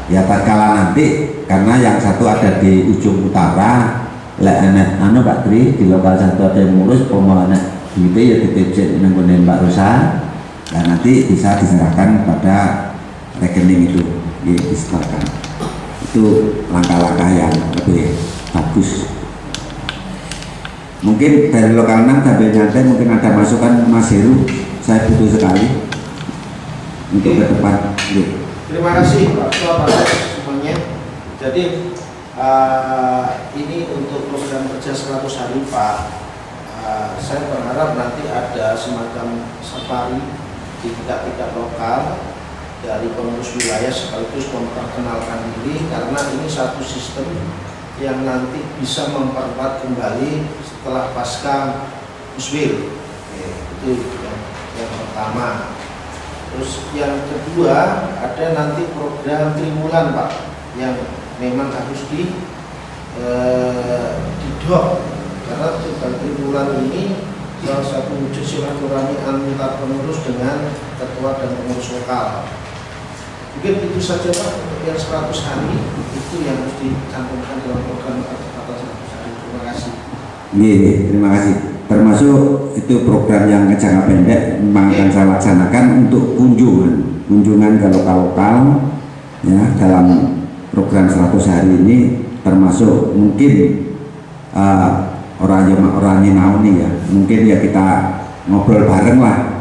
Ya tatkala nanti karena yang satu ada di ujung utara, Pak Tri di lokal satu ada yang ngurus pemahaman duitnya ya ditipjet nenggonen Mbak Rosa. Nah nanti bisa diserahkan pada rekening itu, ya, diserahkan. Itu langkah-langkah yang lebih bagus. Mungkin dari lokal 6 sampai nyantai mungkin ada masukan Mas Heru. Saya butuh sekali untuk ke depan. Terima kasih Pak Ketua semuanya. Jadi ini untuk program kerja 100 hari Pak. Saya berharap nanti ada semacam safari di tingkat-tingkat lokal dari pengurus wilayah sekaligus memperkenalkan diri, karena ini satu sistem yang nanti bisa memperkuat kembali setelah pasca Muswil. Itu yang pertama. Terus yang kedua ada nanti program triwulan Pak yang memang harus didok, karena program triwulan ini salah satu wujud silaturahmi antar pengurus dengan ketua dan pengurus lokal. Mungkin itu saja Pak untuk yang 100 hari itu yang harus dicantumkan dalam program atas 100 hari. Terima kasih. Iya, terima kasih. Termasuk itu program yang jangka pendek memang akan saya laksanakan untuk kunjungan ke lokal-lokal ya, dalam program 100 hari ini, termasuk mungkin orang Nauni ya, mungkin ya kita ngobrol bareng lah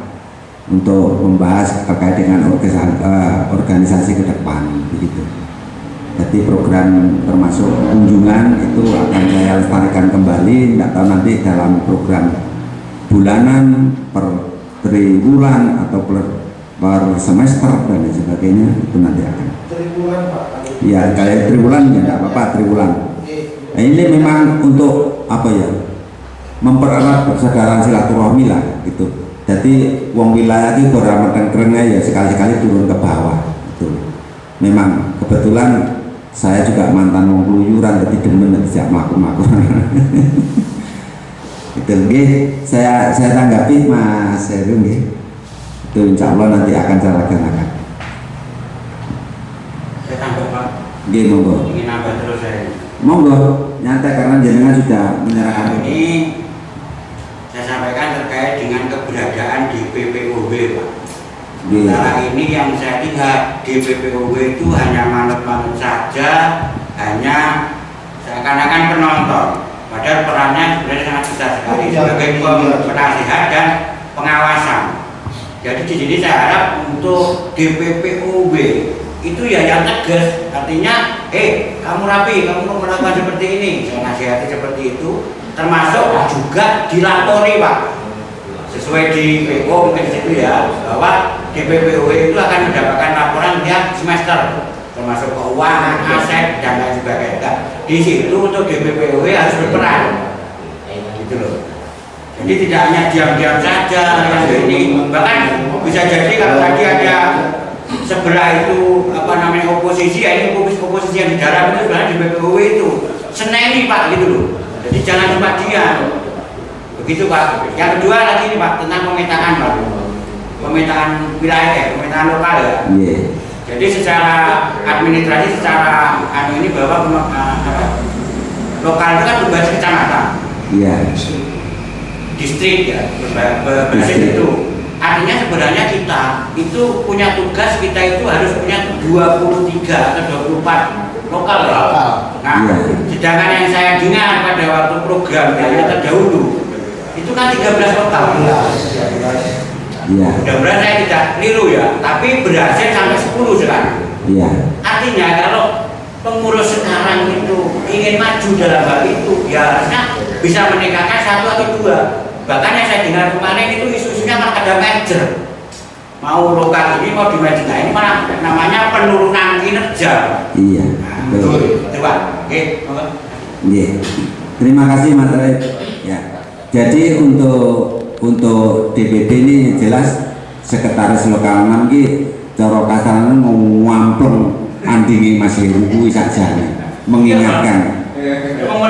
untuk membahas terkait dengan organisasi ke depan begitu. Jadi program termasuk kunjungan itu akan saya lestarikan kembali, tidak tahu nanti dalam program bulanan, per triwulan atau per per semester dan lain sebagainya itu nanti akan. Triwulan Pak. Ya kalian triwulan ya nggak apa-apa triwulan. Nah, ini memang untuk apa ya? Mempererat persaudaraan silaturahmi lah gitu. Jadi wong wilayah itu beramal kerennya ya sekali-sekali turun ke bawah. Gitu. Memang kebetulan saya juga mantan wong keluyuran, tapi demen tidak mlaku-mlaku. Itu nggih, saya tanggapi Mas Heru nggih. Itu insya Allah nanti akan saya laksanakan. Saya tambah Pak. Nggih monggo. Ingin nambah terus saya. Monggo, nyantai karena jenengan sudah menyerahkan. Ini saya sampaikan terkait dengan keberadaan DPPOW Pak. Sementara ini yang saya lihat DPPOW itu hanya manut-manut saja, hanya seakan-akan penonton. Padahal perannya sebenarnya sangat besar sekali sebagai penasihat dan pengawasan. Jadi di sini saya harap untuk DPPOW itu ya yang tegas, artinya, kamu rapi, kamu melakukan seperti ini, saya nasihati seperti itu, termasuk juga dilapori Pak, sesuai di PO mungkin situ ya, bahwa DPPOW itu akan mendapatkan laporan tiap semester, termasuk keuangan, aset dan lain sebagainya. Di situ untuk DPPOW harus berperan, gitu loh. Jadi tidak hanya diam-diam saja yang ini, bahkan bisa jadi kalau tadi ada sebelah itu apa namanya oposisi, ya ini oposisi yang di dalam itu sebenarnya di BPOW itu seneni Pak gitu loh. Jadi jangan cuma diam. Begitu Pak. Yang kedua lagi ini Pak tentang pemetaan Pak. Pemetaan wilayah, pemetaan lokal ya. Yeah. Jadi secara administrasi, secara ini bahwa lokal itu kan berbasis kecamatan. Iya. Distrik ya, berbasis itu. Artinya sebenarnya kita itu punya tugas, kita itu harus punya 23 atau 24 lokal ya. Nah, sedangkan yang saya dengar pada waktu program yang terdahulu itu kan 13 lokal. Iya. Mudah-mudahan saya tidak keliru ya, tapi berhasil sampai 10 sekarang. Iya. Artinya kalau pengurus sekarang itu ingin maju dalam hal itu, ya harusnya bisa meningkatkan 1 atau 2. Bahkan yang saya dengar kemarin itu isu-isunya malah ada merger, mau lokal ini mau di merger, nah ini malah namanya penurunan kinerja. Iya. Betul. Coba, oke. Iya. Terima kasih Mas Red. Ya. Jadi untuk DPP ini jelas sekretaris lokal 6 ki cara kasaran ngompleng andingi Mas Heru kuwi saja mengingatkan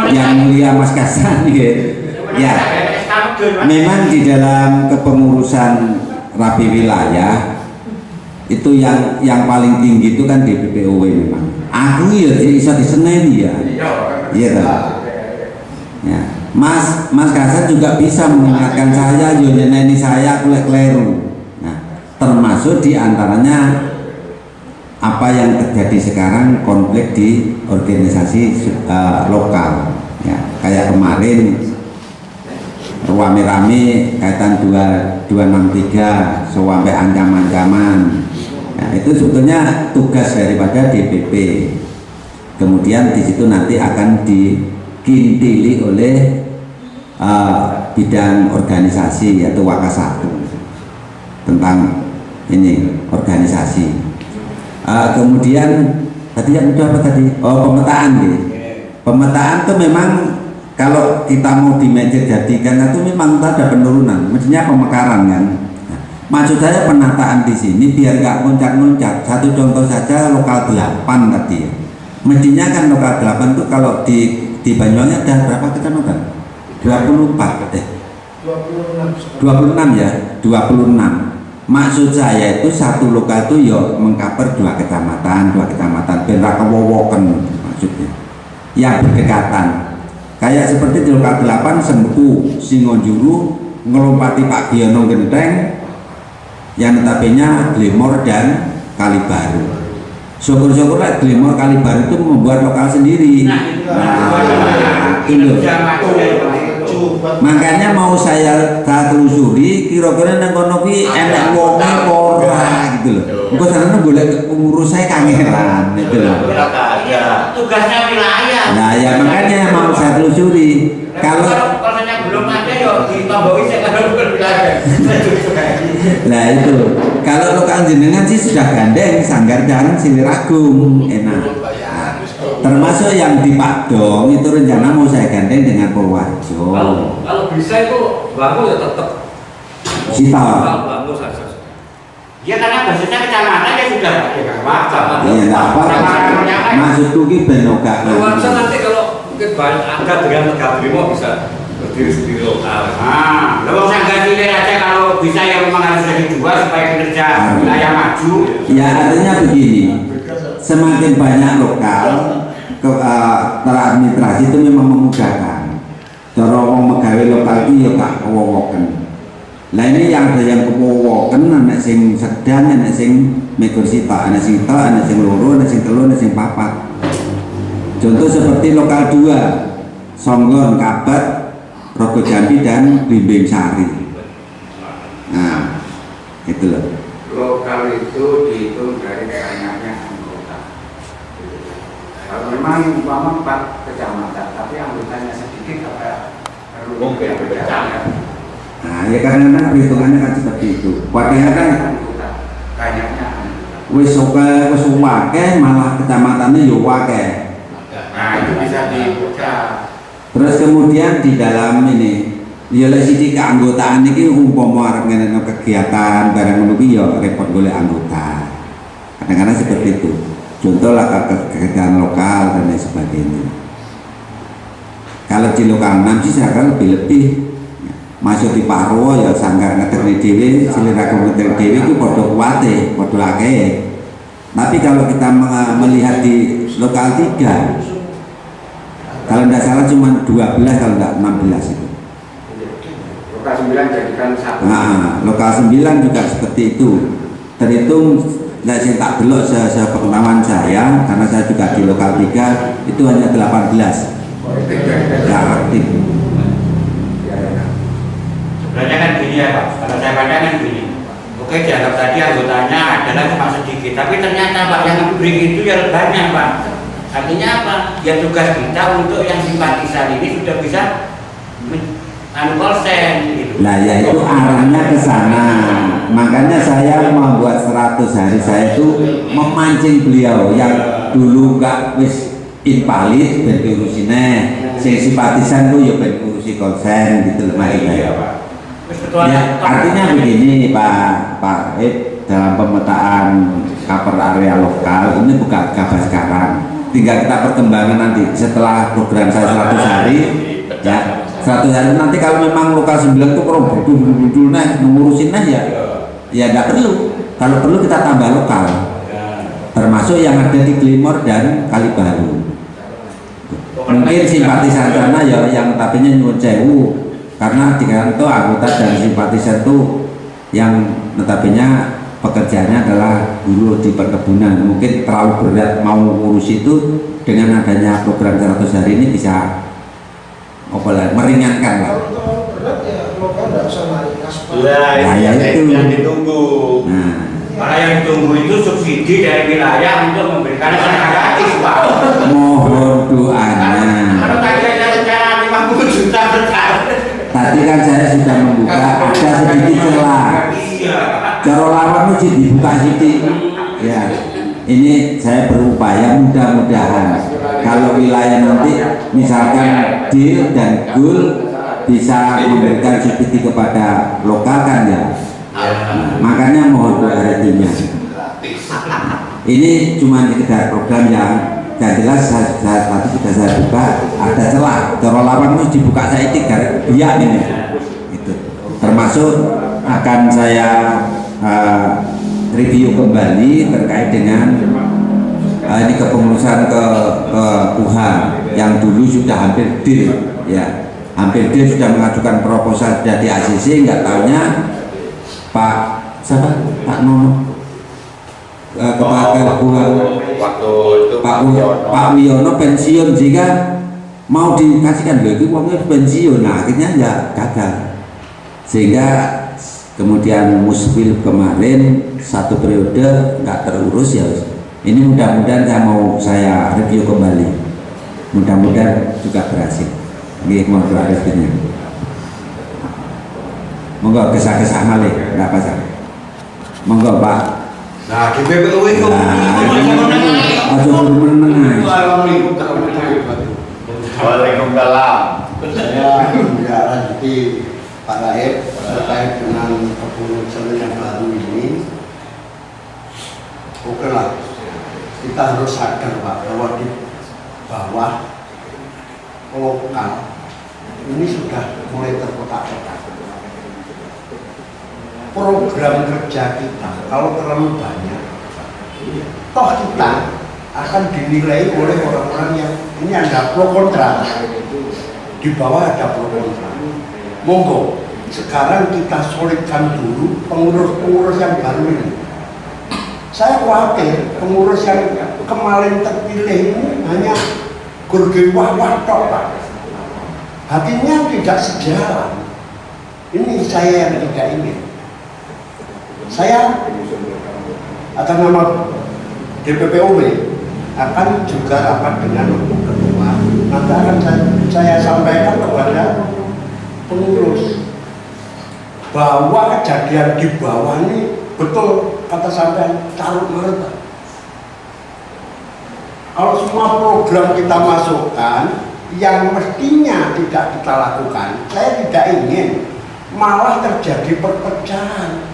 yang mulia Mas Kasan gitu. Ya. Memang di dalam kepengurusan rapi wilayah itu yang paling tinggi itu kan DPPOW memang. Aku ya bisa diseneni ya. Iya toh. Ya. Mas Kasan juga bisa mengingatkan saya, yo nyeneni saya aku lek kleru. Nah, termasuk diantaranya apa yang terjadi sekarang konflik di organisasi lokal. Ya, kayak kemarin rame-rame kaitan 263 sampai ancaman-ancaman. Nah, itu sebetulnya tugas daripada DPP. Kemudian di situ nanti akan dikintili oleh bidang organisasi yaitu Wakas 1 tentang ini organisasi. Kemudian tadi yang itu apa tadi? Oh, pemetaan nih. Pemetaan itu memang kalau kita mau jadikan itu memang ada penurunan, mestinya pemekaran kan. Nah, maksud saya penataan di sini biar nggak muncak-muncak. Satu contoh saja lokal 8 tadi ya. Mestinya kan lokal 8 itu kalau di Banyuwangi ada berapa kecamatan? 24 26 ya, 26. Maksud saya itu satu lokal itu ya mengcover 2 kecamatan ben ra kewowoken maksudnya. Yang berdekatan. Kayak seperti di lokal 8 Sempu, Singonjuru, ngelompati Pak Giono Genteng, yang notabene Glimor dan Kalibaru. Syukur-syukur lah Glimor Kalibaru itu membuat lokal sendiri. Itu. Makanya mau saya telusuri kira-kira nang kono ki enek wong ora gitu loh. Engko sarane golek pengurus saya kangelan gitu loh. Tugasnya wilayah. Nah, ya makanya mau saya telusuri. Kalau belum ada yo ditambahi saya kalau wilayah. Nah itu Kalau lokal jenengan sih sudah gandeng Sanggar dan Siliragung, enak. Termasuk yang di Padong itu rencana mau saya gandeng dengan Purworejo. Kalau bisa itu bangun ya tetap Sitor. bangun saja. Ya karena basisnya kecamatan ya sudah ya nggak apa-apa. Iya enggak apa. Maksudku ki ben ora Nuansa nanti kalau mungkin banyak angka dengan Tegak Brimo bisa berdiri sendiri lokal. Nah, lo Sanggar Silir aja kalau bisa ya memang harus jadi dua supaya kinerja wilayah maju. Ya artinya begini, semakin banyak lokal teradministrasi itu memang memudahkan. Cara wong megawe lokal itu ya gak kewowoken. Lah ini yang ada yang kewowoken, anak sing sedang, anak sing mekur sita, anak sing tok, anak sing loro, anak sing telu, anak sing papat. Contoh seperti lokal 2, Songgon, Kabat, Rogo Jambi dan Blimbing Sari. Nah, itu loh. Lokal itu dihitung dari banyaknya anggota. Kalau memang umpama 4 kecamatan, tapi anggotanya sedikit apa perlu mungkin berbeda. Nah, ya karena perhitungannya kan seperti itu. Padahal kan banyaknya wis akeh malah kecamatannya yo akeh. Nah, itu bisa dibuka. Terus kemudian di dalam ini ya lek sithik keanggotaan iki umpama arep ngeneno kegiatan barang ngono ki ya repot golek anggota. Kadang-kadang seperti itu. Contoh lah kegiatan lokal dan lain sebagainya. Kalau di lokal 6 sih saya akan lebih masuk di Paro ya Sanggar ngeterni dhewe, Siliragung ngeterni dhewe itu padha kuwate, padha akeh. Tapi kalau kita melihat di lokal 3, kalau tidak salah cuma 12 kalau tidak 16 itu. Lokal 9 jadikan 1. Nah, lokal 9 juga seperti itu. Terhitung saya tak delok sepengetahuan saya karena saya juga di lokal 3 itu hanya 18. Ya aktif. Sebenarnya kan gini ya Pak, kalau saya pandang kan gini. Oke, dianggap tadi anggotanya adalah cuma sedikit, tapi ternyata Pak yang ngebring itu ya banyak Pak. Artinya apa? Ya tugas kita untuk yang simpatisan ini sudah bisa konsen gitu. Nah ya itu arahnya ke sana. Makanya saya membuat 100 hari saya itu memancing beliau yang dulu gak wis invalid ben urusine, sing simpatisan tuh ya ben urusi konsen gitu loh maksudnya. Ya, artinya begini Pak dalam pemetaan cover area lokal ini bukan kabar sekarang, tinggal kita perkembangan nanti setelah program saya 100 hari ya 100 hari nanti kalau memang lokal 9 itu kurang betul nah ngurusin aja ya nggak perlu, kalau perlu kita tambah lokal termasuk yang ada di Glimor dan Kalibaru. Mungkin simpatisan sana ya yang tapinya nyuwun sewu karena dikanto anggota dan simpatisan itu yang notabene pekerjaannya adalah guru di perkebunan, mungkin terlalu berat mau ngurus itu. Dengan adanya program 100 hari ini bisa meringankan lah. Kalau berat ya lokal nggak usah narik aspal. Nah, ya itu yang ditunggu. Nah, Karena yang ditunggu itu subsidi dari wilayah untuk memberikan gratis Pak. mohon doanya. Kalau tadi ada rencana 50 juta per tahun. Tadi kan saya sudah membuka ada sedikit celah. Cara lawan itu dibuka sedikit. Ya, ini saya berupaya mudah-mudahan kalau wilayah nanti misalkan deal dan goal bisa memberikan subsidi kepada lokal kan ya. Nah, makanya mohon doa rezekinya. Ini cuma sekedar program yang jelas saya tadi sudah saya buka ada celah. Cara lawan itu dibuka saya biar ini. Itu termasuk akan saya review kembali terkait dengan ini kepengurusan ke Tuhan yang dulu sudah hampir deal ya, hampir deal sudah mengajukan proposal sudah di ACC, nggak tahunya Pak siapa Pak Nono kepala Waktu itu Pak Wiono pensiun jika mau dikasihkan lagi uangnya pensiun, nah akhirnya ya gagal sehingga kemudian Musbil kemarin 1 periode nggak terurus ya. Ini mudah-mudahan saya review kembali, mudah-mudahan juga berhasil. Ini mau doa rezekinya. Monggo kesah-kesah malih, nggak apa-apa. Monggo Pak. Nah, di BPU itu Waalaikumsalam. Saya tidak lanjuti Pak Raib terkait dengan kepengurusan yang baru ini. Oke lah, kita harus sadar Pak bahwa di bawah lokal ini sudah mulai terkotak-kotak. Program kerja kita kalau terlalu banyak, toh kita akan dinilai oleh orang-orang yang ini ada pro kontra. Di bawah ada pro kontra. Monggo, sekarang kita solidkan dulu pengurus-pengurus yang baru ini. Saya khawatir pengurus yang kemarin terpilih ini hanya gurgewah-wah tok Pak. Hatinya tidak sejalan. Ini saya yang tidak ingin. Saya atas nama DPPOB akan juga rapat dengan ketua. Nanti akan saya sampaikan kepada pengurus bahwa kejadian di bawah ini betul kata sampean carut marut. Kalau semua program kita masukkan yang mestinya tidak kita lakukan, saya tidak ingin malah terjadi perpecahan.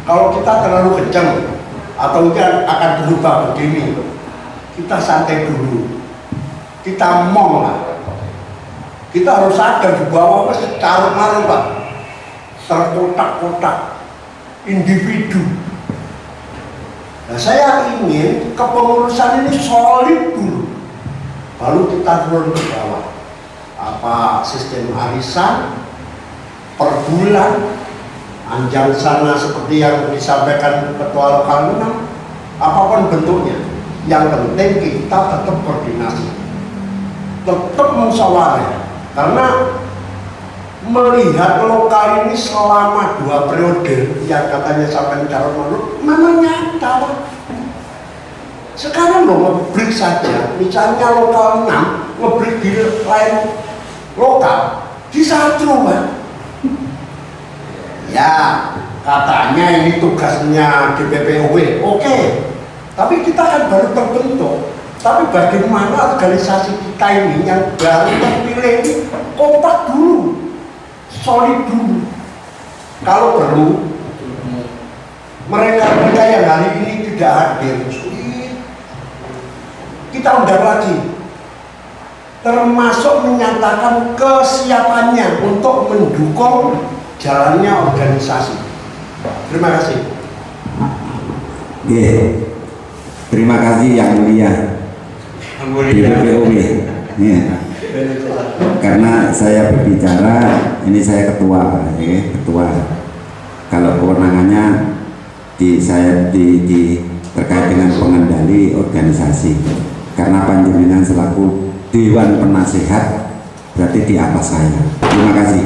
Kalau kita terlalu kencang atau mungkin akan berubah begini, kita santai dulu, kita mong lah. Kita harus sadar di bawah secara marah Pak, terkotak-kotak individu. Nah, saya ingin kepengurusan ini solid dulu, baru kita turun ke bawah. Apa sistem arisan per bulan, anjang sana seperti yang disampaikan Ketua Lokal 6, apapun bentuknya. Yang penting kita tetap koordinasi, tetap musyawarah, karena melihat lokal ini selama 2 periode yang katanya sampai calon menurut mana nyata. Sekarang lo ngebreak saja, misalnya lokal 6 ngebreak di lain lokal di satu Pak. Ya katanya ini tugasnya DPPOB, oke. Tapi kita kan baru terbentuk. Tapi bagaimana organisasi kita ini yang baru terpilih ini kompak dulu, solid dulu. Kalau perlu mereka yang hari ini tidak hadir, kita undang lagi, termasuk menyatakan kesiapannya untuk mendukung jalannya organisasi. Terima kasih. Terima kasih yang mulia DPPOB. Karena saya berbicara, ini saya ketua, ketua. Kalau kewenangannya saya terkait dengan pengendali organisasi. Karena panjenengan selaku Dewan Penasehat berarti di atas saya. Terima kasih.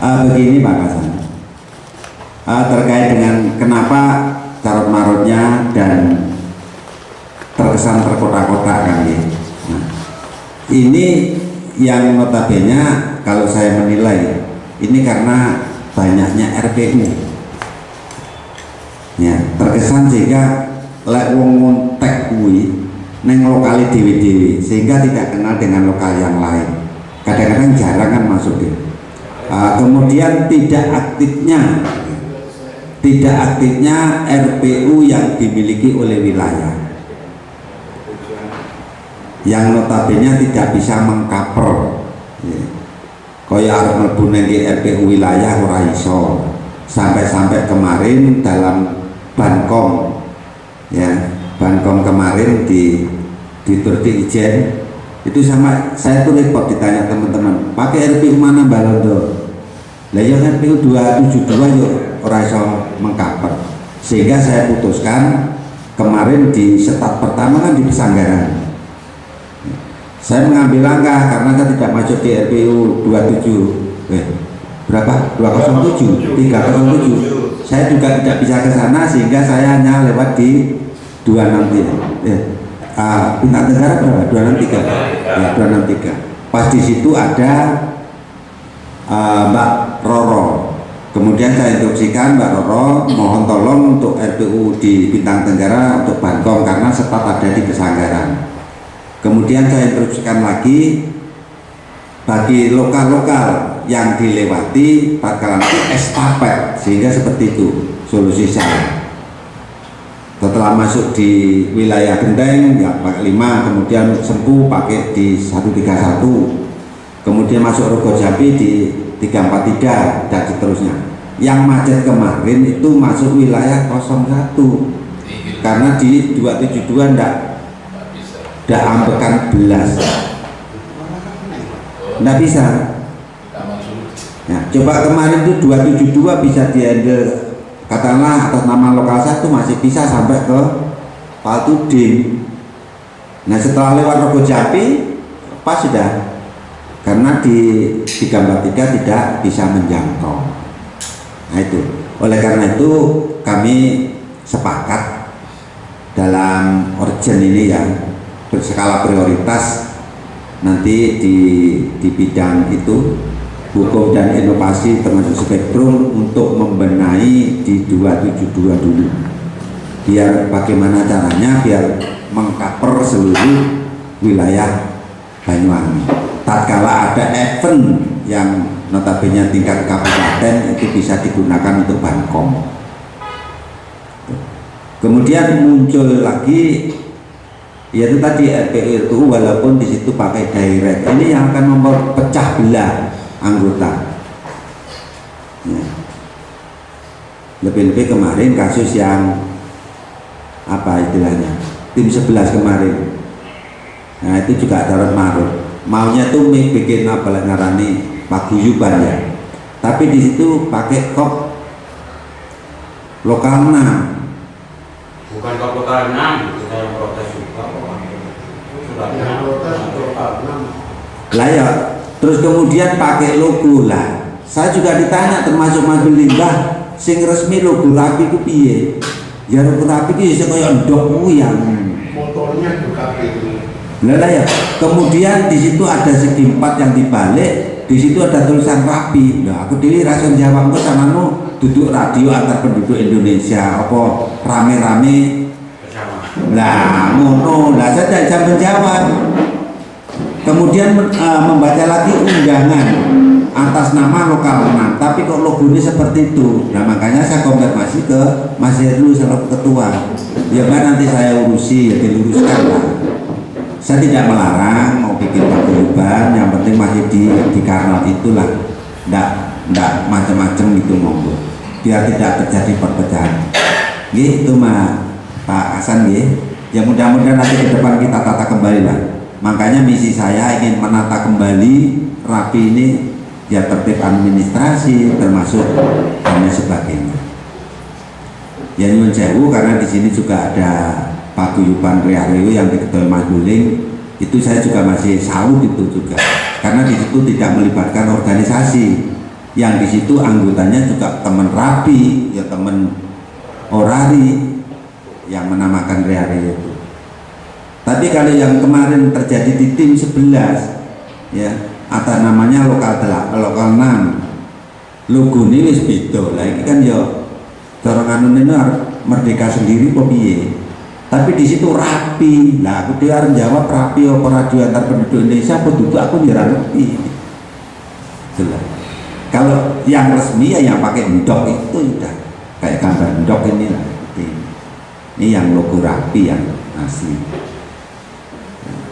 Begini Pak Hasan, terkait dengan kenapa carut marutnya dan terkesan terkotak-kotak kan ya. Nah, ini yang notabene kalau saya menilai ini karena banyaknya RPU ya, terkesan sehingga lek wong ngontek kuwi neng lokali dewi-dewi sehingga tidak kenal dengan lokal yang lain, kadang-kadang jarang kan masuk deh. Kemudian tidak aktifnya RPU yang dimiliki oleh wilayah yang notabene tidak bisa mengcover kaya arep mlebu di RPU wilayah ora iso. Sampai kemarin dalam Bankom ya, Bankom kemarin di Turki Ijen itu sama saya tuh repot ditanya teman-teman pakai RPU mana Balondo, lah ya RPU 272 yuk ora iso mengcover, sehingga saya putuskan kemarin di setat pertama kan di Pesanggaran saya mengambil langkah karena saya tidak masuk di RPU 307 saya juga tidak bisa ke sana, sehingga saya hanya lewat di 263 Bintang Negara berapa? 263 ya, 263. Pas di situ ada Mbak Roro Kemudian saya instruksikan Mbak Roro mohon tolong untuk RPU di Bintang Tenggara untuk Bankom karena staf ada di Pesanggaran. Kemudian saya instruksikan lagi bagi lokal-lokal yang dilewati tatkala itu estafet, sehingga seperti itu solusi saya. Setelah masuk di wilayah Gendeng ya pakai 5, kemudian Sempu pakai di 131, kemudian masuk Rogo Jambi di 343 dan seterusnya. Yang macet kemarin itu masuk wilayah 01 karena di 272 ndak ambekan belas, ndak bisa ya. Coba kemarin itu 272 bisa dihandle katakanlah atas nama lokal 1 masih bisa sampai ke Paltudin. Nah setelah lewat Rogo Jambi pas sudah, karena di 343 tidak bisa menjangkau. Nah itu, oleh karena itu kami sepakat dalam urgent ini ya berskala prioritas nanti di bidang itu hukum dan inovasi termasuk spektrum untuk membenahi di 272 dulu, biar bagaimana caranya biar mengcover seluruh wilayah Banyuwangi. Tatkala ada event yang notabene tingkat kabupaten itu bisa digunakan untuk Bankom. Kemudian muncul lagi yaitu tadi RPU itu walaupun di situ pakai direct, ini yang akan memperpecah belah anggota. Ya. Lebih-lebih kemarin kasus yang apa istilahnya tim 11 kemarin. Nah itu juga darat marut. Maunya tuh bikin apa ngarani paguyuban ya. Tapi di situ pakai kop lokal 6. Bukan kop lokal 6, kita yang protes juga. Sudah protes lokal 6. Lah ya, terus kemudian pakai logo lah. Saya juga ditanya termasuk mobil limbah sing resmi logo Rapi ku piye? Ya logo Rapi ku iso kaya ndok yang motornya juga itu. Lah ya, kemudian di situ ada segi 4 yang dibalik, di situ ada tulisan Rapi. Nah, aku dhewe rason jawab kok sampeanu duduk radio antar penduduk Indonesia apa rame-rame bersama. Lah ngono, lah saya tidak bisa menjawab. Kemudian membaca lagi undangan atas nama lokal 6, tapi kok logonya seperti itu. Nah makanya saya konfirmasi ke Mas Heru selaku ketua. Ya kan nanti saya urusi, ya diluruskan lah. Saya tidak melarang mau bikin paguyuban, yang penting masih di karnal itulah, ndak macam-macam gitu monggo, biar tidak terjadi perpecahan. Gitu mah Pak Hasan gitu. Ya mudah-mudahan nanti ke depan kita tata kembali lah. Makanya misi saya ingin menata kembali Rapi ini ya tertib administrasi termasuk dan sebagainya. Ya nyuwun sewu karena di sini juga ada paguyuban Riareo yang diketuai Mas Guling, itu saya juga masih salut itu juga karena di situ tidak melibatkan organisasi, yang di situ anggotanya juga teman Rapi ya teman Orari yang menamakan Riareo itu. Tapi kalau yang kemarin terjadi di tim 11 ya atas namanya lokal 6 logo ini wis beda lah, ini kan ya cara kanun ini merdeka sendiri kok piye. Tapi di situ Rapi. Lah aku dia harus jawab Rapi apa radio antar penduduk Indonesia apa duduk aku nyerah ngerti. Jelas. Kalau yang resmi ya yang pakai ndok itu sudah kayak gambar ndok ini lah. Ini yang logo Rapi yang asli.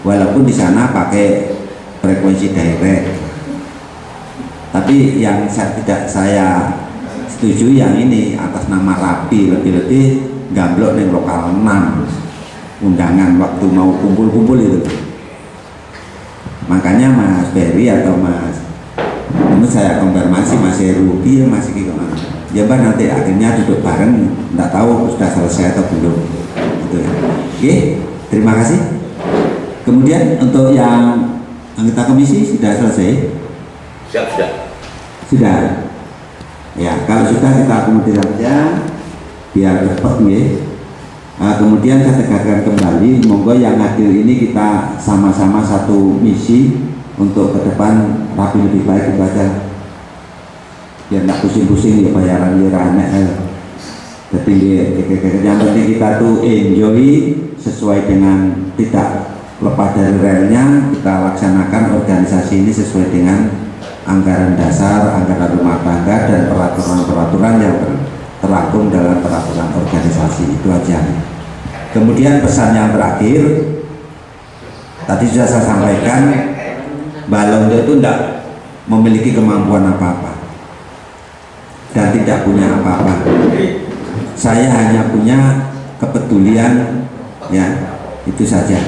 Walaupun di sana pakai frekuensi direct. Tapi yang tidak saya setuju yang ini atas nama Rapi, lebih-lebih gamblok yang lokal 6 undangan waktu mau kumpul-kumpul itu. Makanya Mas Ferry atau Mas ini saya konfirmasi Mas Heru dia masih gimana ya Mbak, nanti akhirnya duduk bareng, enggak tahu sudah selesai atau belum gitu ya. Oke, terima kasih. Kemudian untuk yang anggota komisi sudah selesai? Sudah ya, kalau sudah kita akomodir saja biar cepat ya. Kemudian saya tegaskan kembali, monggo yang hadir ini kita sama-sama satu misi untuk ke depan Rapi lebih baik itu aja. biar nggak pusing-pusing ya bayaran ya aneh. Jadi yang penting kita tuh enjoy sesuai dengan tidak lepas dari relnya, kita laksanakan organisasi ini sesuai dengan anggaran dasar, anggaran rumah tangga dan peraturan-peraturan yang terangkum dalam peraturan organisasi, itu aja. Kemudian pesan yang terakhir, tadi sudah saya sampaikan, Balondo itu tidak memiliki kemampuan apa-apa dan tidak punya apa-apa. Saya hanya punya kepedulian, ya, itu saja.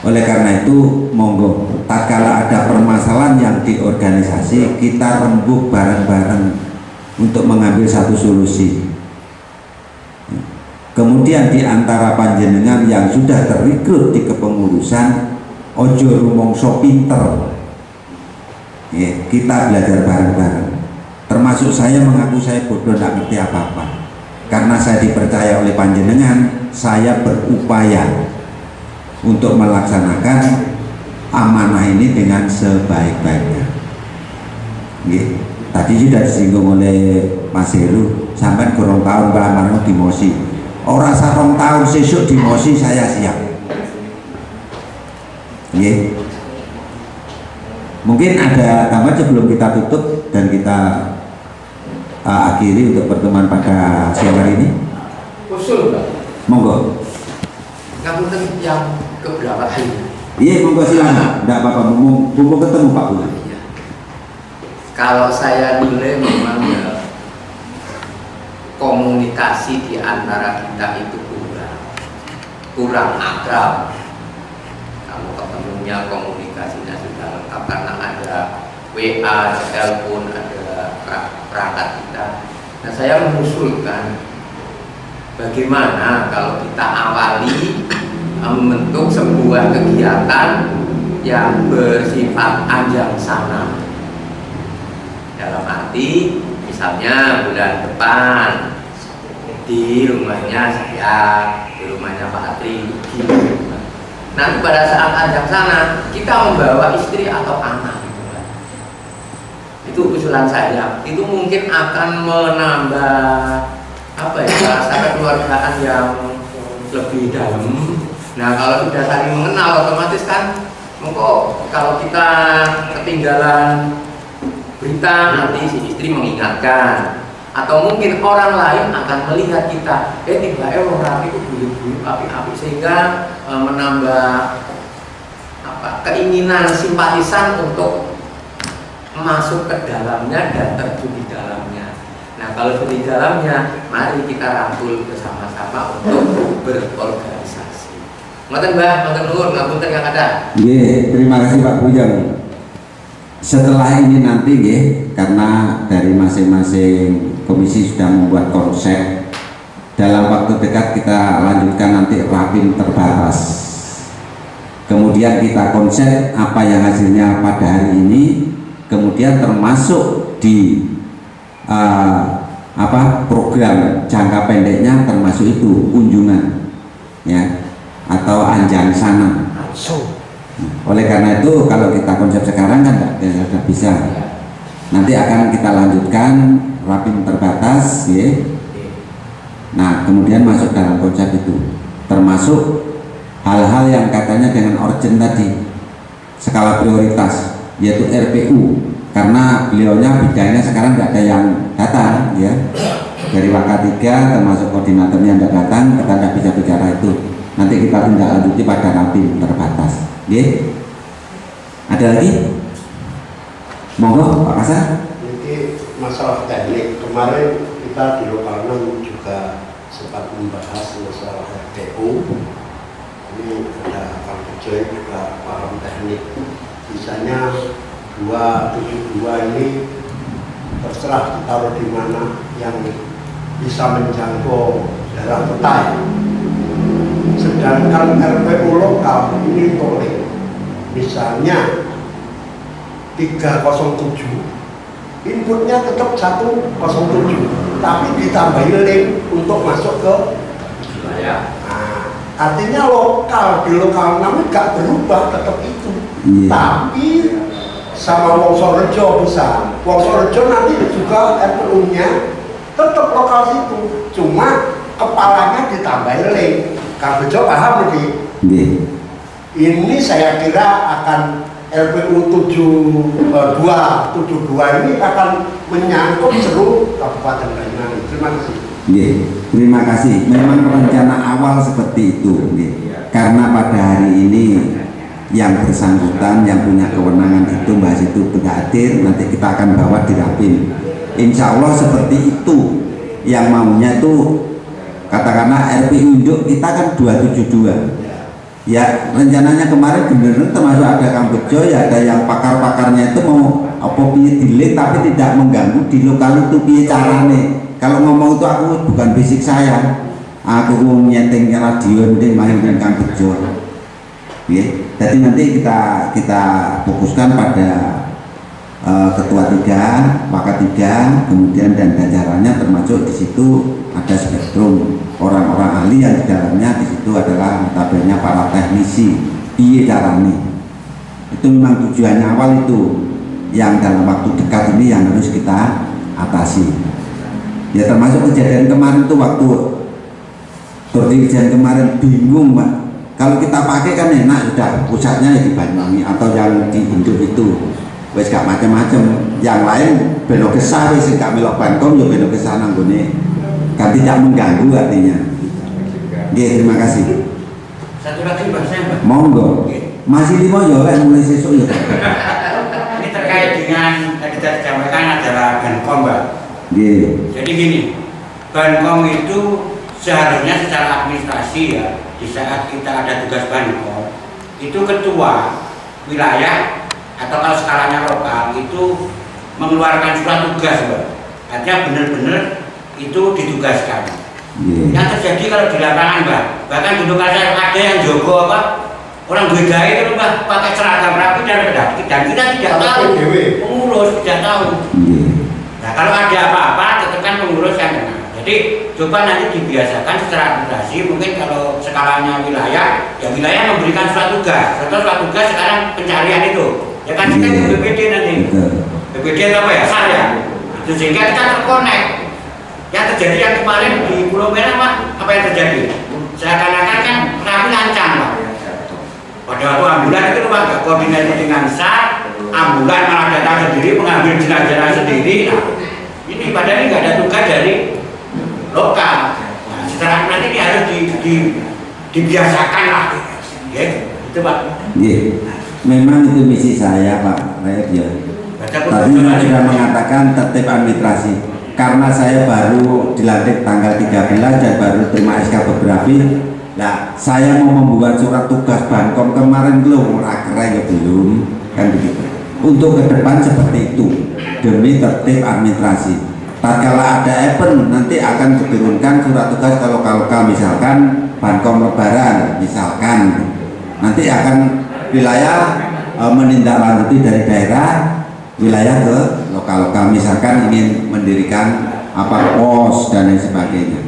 Oleh karena itu, monggo, tatkala ada permasalahan yang di organisasi, kita rembuk bareng-bareng untuk mengambil satu solusi. Kemudian di antara panjenengan yang sudah terrekrut di kepengurusan, ojo rumongso pinter, ya, kita belajar bareng-bareng. Termasuk saya mengaku saya bodoh, tidak ngerti apa-apa. Karena saya dipercaya oleh panjenengan, saya berupaya untuk melaksanakan amanah ini dengan sebaik-baiknya. Tadi sudah disinggung oleh Mas Heru, sampai kurang tahun Mbak Amarno dimosi. Orang sarong tahun sesuk dimosi saya siap. Mungkin ada tambahan sebelum kita tutup dan kita akhiri untuk pertemuan pada siang hari ini. Usul, Pak. Monggo. Kamu yang keberapa hari? Iya, monggo silakan. Tidak apa-apa, mumpung ketemu Pak Bulan. Kalau saya nilai memang ya, komunikasi di antara kita itu kurang akrab. Kalau ketemunya komunikasinya sudah lengkap karena ada WA, telepon, ada perangkat kita. Nah, saya mengusulkan bagaimana kalau kita awali membentuk sebuah kegiatan yang bersifat anjang sana. Dalam arti misalnya bulan depan di rumahnya saya, di rumahnya Pak Atri, nanti pada saat anjang sana kita membawa istri atau anak. Itu usulan saya. Itu mungkin akan menambah rasa kekeluargaan yang lebih dalam. Nah, kalau sudah saling mengenal, otomatis kan kalau kita ketinggalan berita, nanti si istri mengingatkan, atau mungkin orang lain akan melihat kita tiba orang itu bulu-bulu api-api, sehingga menambah keinginan simpatisan untuk masuk ke dalamnya dan terjun di dalamnya. Nah, kalau di dalamnya, mari kita rangkul bersama-sama untuk berorganisasi. Ngoten Mbah, ngoten nuwun, ngapunten Kang Kada. Nggih, terima kasih Pak Bujang. Setelah ini nanti nggih, karena dari masing-masing komisi sudah membuat konsep, dalam waktu dekat kita lanjutkan nanti rapim terbatas. Kemudian kita konsep apa yang hasilnya pada hari ini, kemudian termasuk di program jangka pendeknya, termasuk itu kunjungan, ya, atau anjang sana. Oleh karena itu, kalau kita konsep sekarang kan tidak bisa. Nanti akan kita lanjutkan rapim terbatas, ya. Nah, kemudian masuk dalam konsep itu, termasuk hal-hal yang katanya dengan urgent tadi, skala prioritas, yaitu RPU. Karena beliaunya bidangnya sekarang tidak ada yang datang, ya, dari Waka 3 termasuk koordinatornya tidak datang, kita tidak bisa bicara itu. Nanti kita tindak lanjuti pada rapim terbatas. Oke? Ada lagi? Monggo Pak Kasar. Ini masalah teknik, kemarin kita di lokal 6 juga sempat membahas masalah RPU. Ini ada Kang Bejoy juga paham teknik. Misalnya 272 ini terserah ditaruh di mana yang bisa menjangkau daerah petai. Sedangkan RPU lokal ini boleh, misalnya 307, inputnya tetap 107, tapi ditambahin link untuk masuk ke wilayah. Nah, artinya lokal di lokal 6 nggak berubah, tetap itu. Tapi sama Wongsorejo bisa. Wongsorejo nanti juga RPU-nya tetap lokal situ, cuma kepalanya ditambahin link. Kang Bejo paham nih? Ini saya kira akan RPU 72 ini akan menyangkut seluruh Kabupaten Banyuwangi. Terima kasih. Terima kasih. Memang rencana awal seperti itu, karena pada hari ini yang bersangkutan, yang punya kewenangan itu bahas itu tidak hadir, nanti kita akan bawa di Rapim. Insya Allah seperti itu. Yang maunya itu katakanlah RPU induk kita kan 272. Ya rencananya kemarin benar-benar termasuk ada Kang Bejo, ya ada yang pakar-pakarnya itu mau apa piye dilek tapi tidak mengganggu di lokal itu piye carane. Kalau ngomong itu aku bukan basic saya, aku nyeting radio nanti main dengan Kang Bejo. Ya, jadi nanti kita fokuskan pada ketua 3, wakil 3, kemudian dan jajarannya, termasuk di situ ada spektrum orang-orang ahli yang di dalamnya di situ adalah notabene para teknisi piye carane. Itu memang tujuannya awal itu yang dalam waktu dekat ini yang harus kita atasi. Ya termasuk kejadian kemarin tuh waktu kejadian kemarin bingung Pak. Kalau kita pakai kan enak, sudah pusatnya ya di Banyuwangi atau yang di Induk itu. Wes gak macam-macam. Yang lain belok ke sana, wes gak melok Bankom ya belok ke sana nggone. Kan tidak mengganggu artinya. Oke, terima kasih. Satu lagi Pak, saya Pak. Monggo. Masih 5 ya oleh mulai sesuk ya. Ini terkait dengan tadi kita sampaikan adalah Bankom, Pak. Jadi gini, Bankom itu seharusnya secara administrasi ya, di saat kita ada tugas Bankom, itu ketua wilayah atau kalau skalanya lokal itu mengeluarkan surat tugas, Pak. Artinya benar-benar itu ditugaskan. Yang terjadi kalau di lapangan, Mbak, bahkan di lokal saya ada yang jogo apa orang beda itu, Mbak, pakai seragam rapi dan kita tidak tahu, pengurus tidak tahu. Nah kalau ada apa-apa tetap kan pengurus yang kena. Jadi coba nanti dibiasakan secara administrasi, mungkin kalau skalanya wilayah, ya wilayah memberikan surat tugas. Contoh surat tugas sekarang pencarian itu, ya kan kita ke BPD nanti, BPD apa ya, SAR ya, itu sehingga kita terkonek. Yang terjadi yang kemarin di Pulau Merah, Pak, apa yang terjadi? Seakan-akan kan rapi lancang, Pak. Pada waktu ambulan itu Pak, gak koordinasi dengan SAR, ambulan malah datang sendiri, mengambil jenazah sendiri. Nah, ini padahal ini nggak ada tugas dari lokal. Nah, setelah nanti ini harus dibiasakan lah, ya, itu Pak. Memang itu misi saya Pak Rakyat ya. Tadi sudah mengatakan tertib administrasi. Karena saya baru dilantik tanggal 13 dan baru terima SK beberapa. Nah, saya mau membuat surat tugas Bankom kemarin belum, keren ya belum, kan begitu. Untuk ke depan seperti itu demi tertib administrasi. Tatkala ada event nanti akan diturunkan surat tugas kalau misalkan Bankom Lebaran misalkan nanti akan wilayah menindaklanjuti dari daerah wilayah ke lokal misalkan ingin mendirikan apa pos dan lain sebagainya.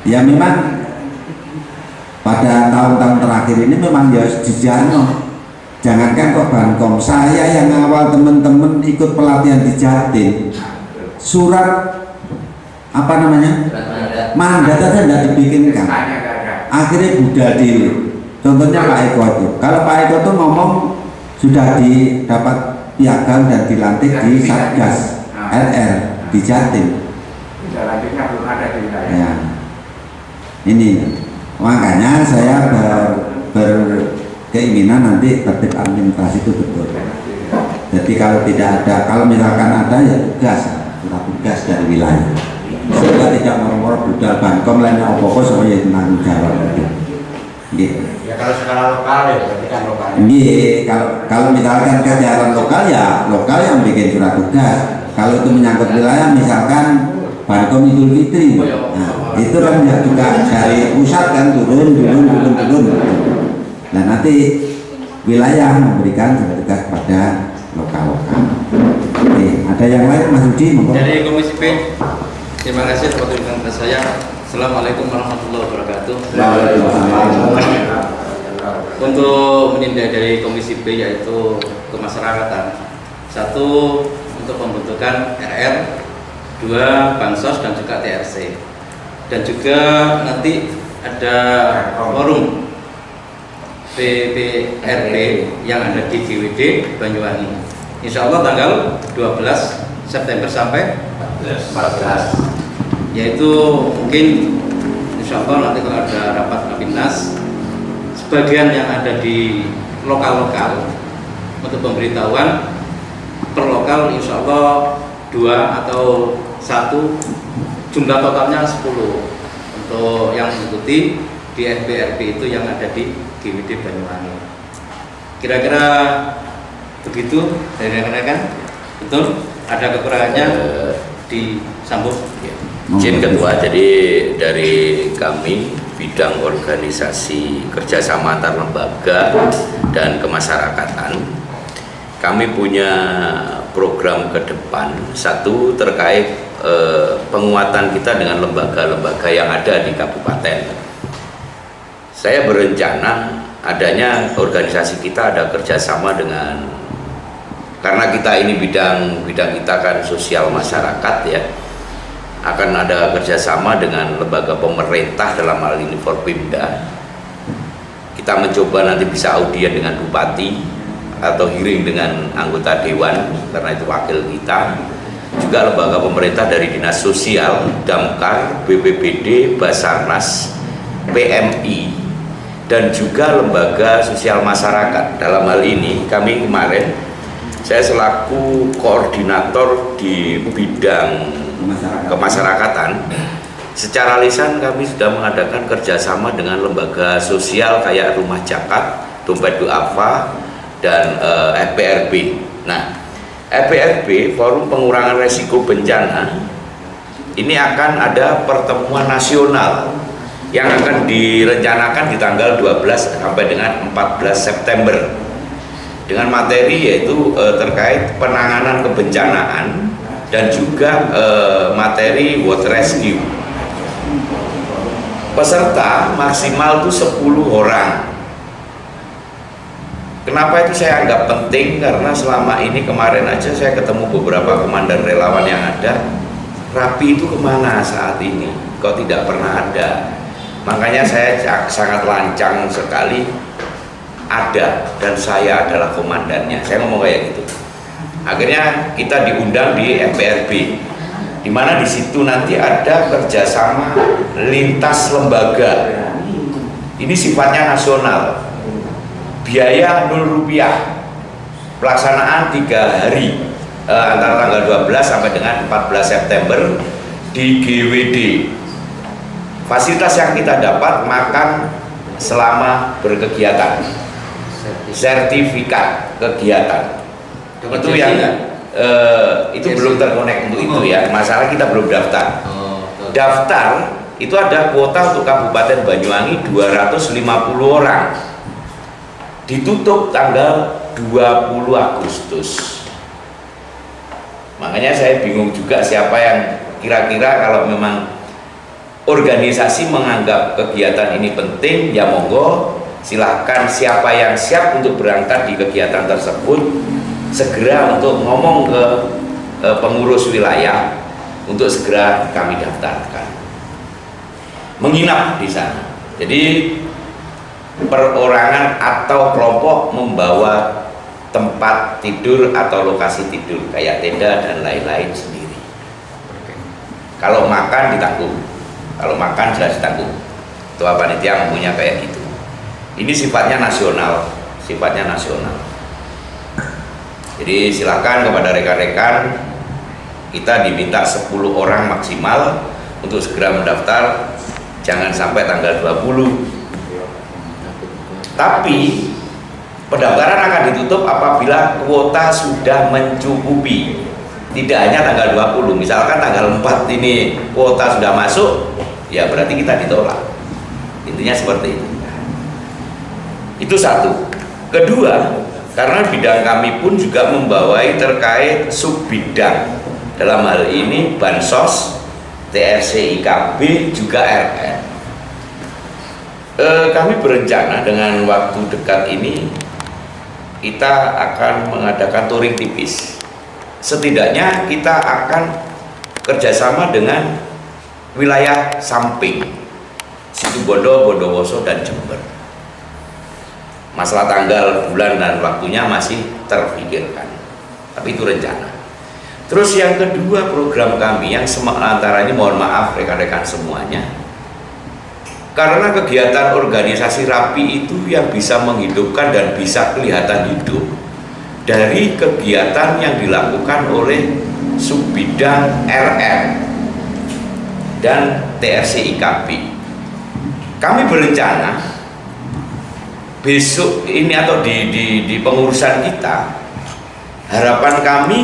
Ya memang pada tahun-tahun terakhir ini memang ya dijarno. Jangankan kok Bankom, saya yang awal teman-teman ikut pelatihan di Jatim, surat apa namanya mandat aja tidak dibikinkan, akhirnya budadi. Contohnya Pak Eko itu, kalau Pak Eko itu ngomong sudah didapat piagam dan dilantik di Satgas RR di Jatim. Ya. Ini makanya saya berkeinginan nanti tertib administrasi itu betul. Jadi kalau tidak ada, kalau misalkan ada ya tugas dari wilayah. Sehingga tidak moro-moro budal Bankom lainnya apa-apa semuanya tanggung jawab. Ya kalau skala lokal ya berarti kan lokal. Kalau misalkan kegiatan lokal ya lokal yang bikin surat tugas. Kalau itu menyangkut wilayah misalkan Bankom Idul Fitri, nah, itu kan ya juga dari pusat kan turun. Nah nanti wilayah memberikan surat tugas pada lokal. Oke, ada yang lain Mas Udi? Dari Komisi P, terima kasih atas waktu saya. Assalamualaikum warahmatullahi wabarakatuh. untuk menindak dari Komisi B yaitu kemasyarakatan. 1 untuk pembentukan RR, 2 bansos dan juga TRC, dan juga nanti ada forum PPRB yang ada di GWD Banyuwangi. Insya Allah tanggal 12 September sampai 14, yaitu mungkin insya Allah nanti kalau ada rapat Rapimnas, sebagian yang ada di lokal-lokal untuk pemberitahuan per lokal insya Allah 2 atau 1, jumlah totalnya 10 untuk yang mengikuti di FBRB itu yang ada di GWD Banyuwangi. Kira-kira begitu dari rekan-rekan. Betul? Ada kekurangannya disambung. Izin Ketua, jadi dari kami bidang organisasi kerjasama antar lembaga dan kemasyarakatan, kami punya program ke depan. 1 terkait penguatan kita dengan lembaga-lembaga yang ada di kabupaten. Saya berencana adanya organisasi kita ada kerjasama dengan, karena kita ini bidang kita kan sosial masyarakat ya, akan ada kerjasama dengan lembaga pemerintah dalam hal ini Forpimda. Kita mencoba nanti bisa audien dengan bupati atau hearing dengan anggota dewan karena itu wakil kita, juga lembaga pemerintah dari dinas sosial, Damkar, BPBD, Basarnas, PMI, dan juga lembaga sosial masyarakat. Dalam hal ini kami kemarin, saya selaku koordinator di bidang kemasyarakatan, secara lisan kami sudah mengadakan kerjasama dengan lembaga sosial kayak Rumah Jakat, Dompet Duafa, dan FBRB. Nah, FBRB, Forum Pengurangan Resiko Bencana, ini akan ada pertemuan nasional yang akan direncanakan di tanggal 12 sampai dengan 14 September dengan materi yaitu terkait penanganan kebencanaan dan juga materi water rescue. Peserta maksimal itu 10 orang. Kenapa itu saya anggap penting? Karena selama ini kemarin aja saya ketemu beberapa komandan relawan yang ada, Rapi itu kemana saat ini? Kok tidak pernah ada? Makanya saya sangat lancang sekali ada, dan saya adalah komandannya. Saya ngomong kayak gitu. Akhirnya kita diundang di FBRB, di mana di situ nanti ada kerjasama lintas lembaga. Ini sifatnya nasional. Biaya Rp0, pelaksanaan 3 hari antara tanggal 12 sampai dengan 14 September di GWD. Fasilitas yang kita dapat makan selama berkegiatan, sertifikat kegiatan itu yang itu belum terkonek untuk itu ya, masalah kita belum daftar. Daftar itu ada kuota untuk Kabupaten Banyuwangi 250 orang, ditutup tanggal 20 Agustus. Makanya saya bingung juga siapa yang kira-kira, kalau memang organisasi menganggap kegiatan ini penting, ya monggo silahkan siapa yang siap untuk berangkat di kegiatan tersebut segera untuk ngomong ke pengurus wilayah untuk segera kami daftarkan, menginap di sana. Jadi perorangan atau kelompok membawa tempat tidur atau lokasi tidur kayak tenda dan lain-lain sendiri. Kalau makan ditanggung, kalau makan jelas ditanggung. Ketua panitia punya kayak gitu. Ini sifatnya nasional, sifatnya nasional. Jadi silakan kepada rekan-rekan, kita diminta 10 orang maksimal untuk segera mendaftar, jangan sampai tanggal 20. Tapi pendaftaran akan ditutup apabila kuota sudah mencukupi. Tidak hanya tanggal 20, misalkan tanggal 4 ini kuota sudah masuk, ya berarti kita ditolak. Intinya seperti itu. Itu satu. Kedua, karena bidang kami pun juga membawai terkait subbidang. Dalam hal ini bansos, TRC IKB, juga RR. kami berencana dengan waktu dekat ini kita akan mengadakan touring tipis. Setidaknya kita akan kerjasama dengan wilayah samping, Situbondo, Bondowoso, dan Jember. Masalah tanggal, bulan, dan waktunya masih terpikirkan, tapi itu rencana. Terus yang kedua, program kami yang antaranya, mohon maaf rekan-rekan semuanya, karena kegiatan organisasi rapi itu yang bisa menghidupkan dan bisa kelihatan hidup dari kegiatan yang dilakukan oleh Subbidang RR dan TRC IKP. Kami berencana besok ini atau di pengurusan kita, harapan kami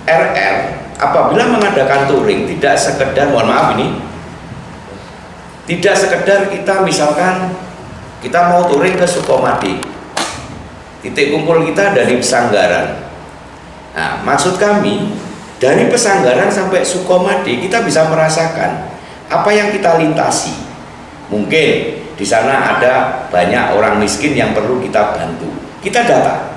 RR apabila mengadakan touring tidak sekedar, mohon maaf ini, tidak sekedar kita misalkan kita mau touring ke Sukomati, titik kumpul kita dari Pesanggaran. Nah, maksud kami dari Pesanggaran sampai Sukomati kita bisa merasakan apa yang kita lintasi. Mungkin di sana ada banyak orang miskin yang perlu kita bantu, kita data.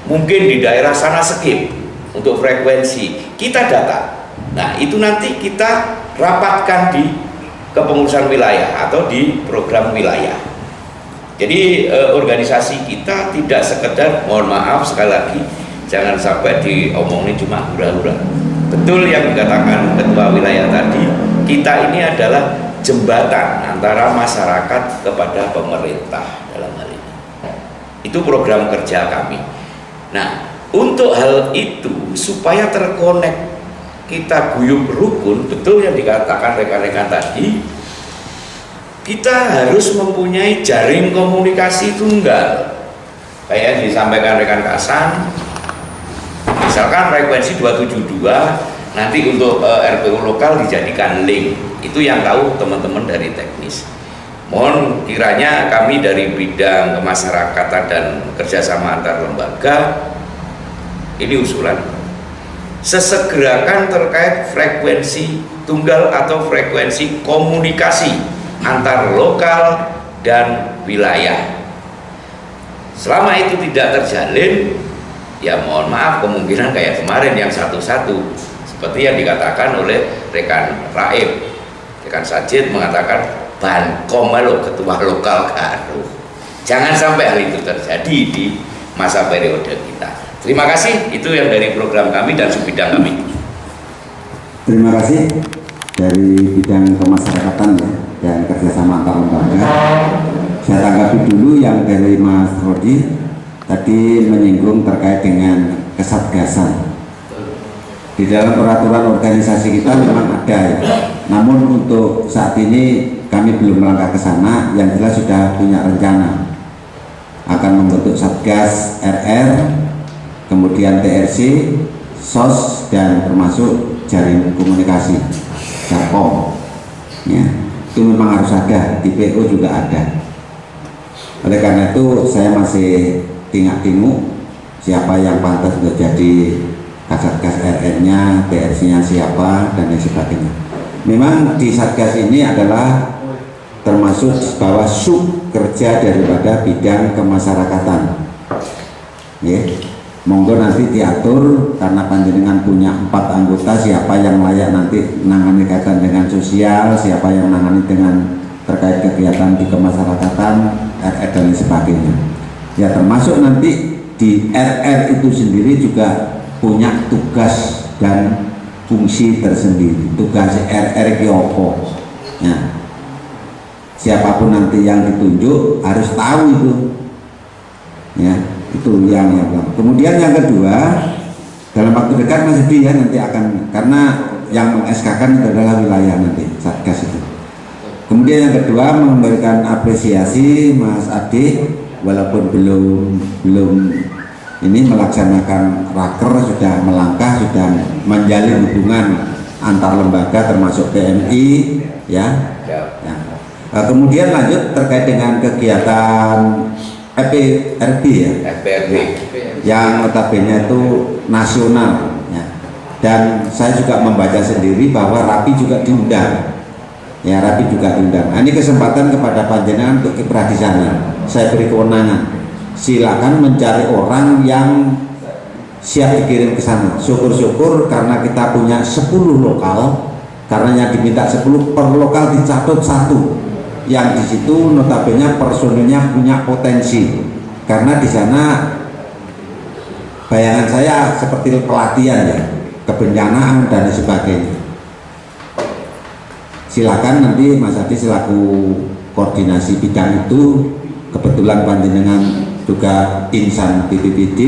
Mungkin di daerah sana skip untuk frekuensi, kita data. Nah, itu nanti kita rapatkan di kepengurusan wilayah atau di program wilayah. Jadi organisasi kita tidak sekedar, mohon maaf sekali lagi, jangan sampai diomongin cuma hura-hura. Betul yang dikatakan ketua wilayah tadi, kita ini adalah jembatan antara masyarakat kepada pemerintah dalam hal ini. Itu program kerja kami. Nah, untuk hal itu supaya terkonek, kita guyub rukun, betul yang dikatakan rekan-rekan tadi, kita harus mempunyai jaring komunikasi tunggal. Kayak yang disampaikan rekan Kasan, misalkan frekuensi 272, nanti untuk RPU lokal dijadikan link. Itu yang tahu teman-teman dari teknis. Mohon kiranya kami dari bidang kemasyarakatan dan kerjasama antar lembaga, ini usulan, sesegerakan terkait frekuensi tunggal atau frekuensi komunikasi antar lokal dan wilayah. Selama itu tidak terjalin, ya mohon maaf, kemungkinan kayak kemarin yang satu-satu, seperti yang dikatakan oleh rekan Raib, rekan Sajid mengatakan Bankom lo ketua lokal Garuh. Jangan sampai hal itu terjadi di masa periode kita. Terima kasih, itu yang dari program kami dan subbidang kami. Terima kasih dari bidang kemasyarakatan ya, dan kerjasama antar lembaga. Saya tanggapi dulu yang dari Mas Rodi tadi menyinggung terkait dengan kesatgasan. Di dalam peraturan organisasi kita memang ada ya. Namun untuk saat ini kami belum melangkah ke sana. Yang jelas sudah punya rencana akan membentuk Satgas RR, kemudian TRC, SOS, dan termasuk jaring komunikasi Jarkom. Ya, itu memang harus ada. Di PO juga ada. Oleh karena itu saya masih tingak-tinguk siapa yang pantas untuk jadi Satgas RR-nya, TRC-nya siapa, dan lain sebagainya. Memang di Satgas ini adalah termasuk bahwa sub kerja daripada bidang kemasyarakatan. Ya, monggo nanti diatur karena panjenengan punya 4 anggota, siapa yang layak nanti menangani kaitan dengan sosial, siapa yang menangani dengan terkait kegiatan di kemasyarakatan, RR dan lain sebagainya. Ya, termasuk nanti di RR itu sendiri juga punya tugas dan fungsi tersendiri. Tugas RR ki opo? Ya. Siapapun nanti yang ditunjuk harus tahu itu. Ya, itu yang kemudian yang kedua, dalam waktu dekat Mas Edi ya nanti akan, karena yang meng-SK-kan itu adalah wilayah nanti Satgas itu. Kemudian yang kedua, memberikan apresiasi Mas Ade, walaupun belum ini melaksanakan raker, sudah melangkah, sudah menjalin hubungan antar lembaga termasuk PMI ya. Kemudian lanjut terkait dengan kegiatan FPRB ya, FPRB yang notabene itu nasional ya. Dan saya juga membaca sendiri bahwa Rapi juga diundang Ya, Rapi juga diundang. Nah, ini kesempatan kepada panjenengan untuk kiprah di sana. Saya beri kewenangan. Silakan mencari orang yang siap dikirim ke sana. Syukur-syukur karena kita punya 10 lokal, karena yang diminta 10 per lokal dicatat 1. Yang di situ notabene personilnya punya potensi. Karena di sana bayangan saya seperti pelatihan ya, kebencanaan dan sebagainya. Silakan nanti Mas Adi selaku koordinasi bidang itu, kebetulan panjenengan juga insan BPBD,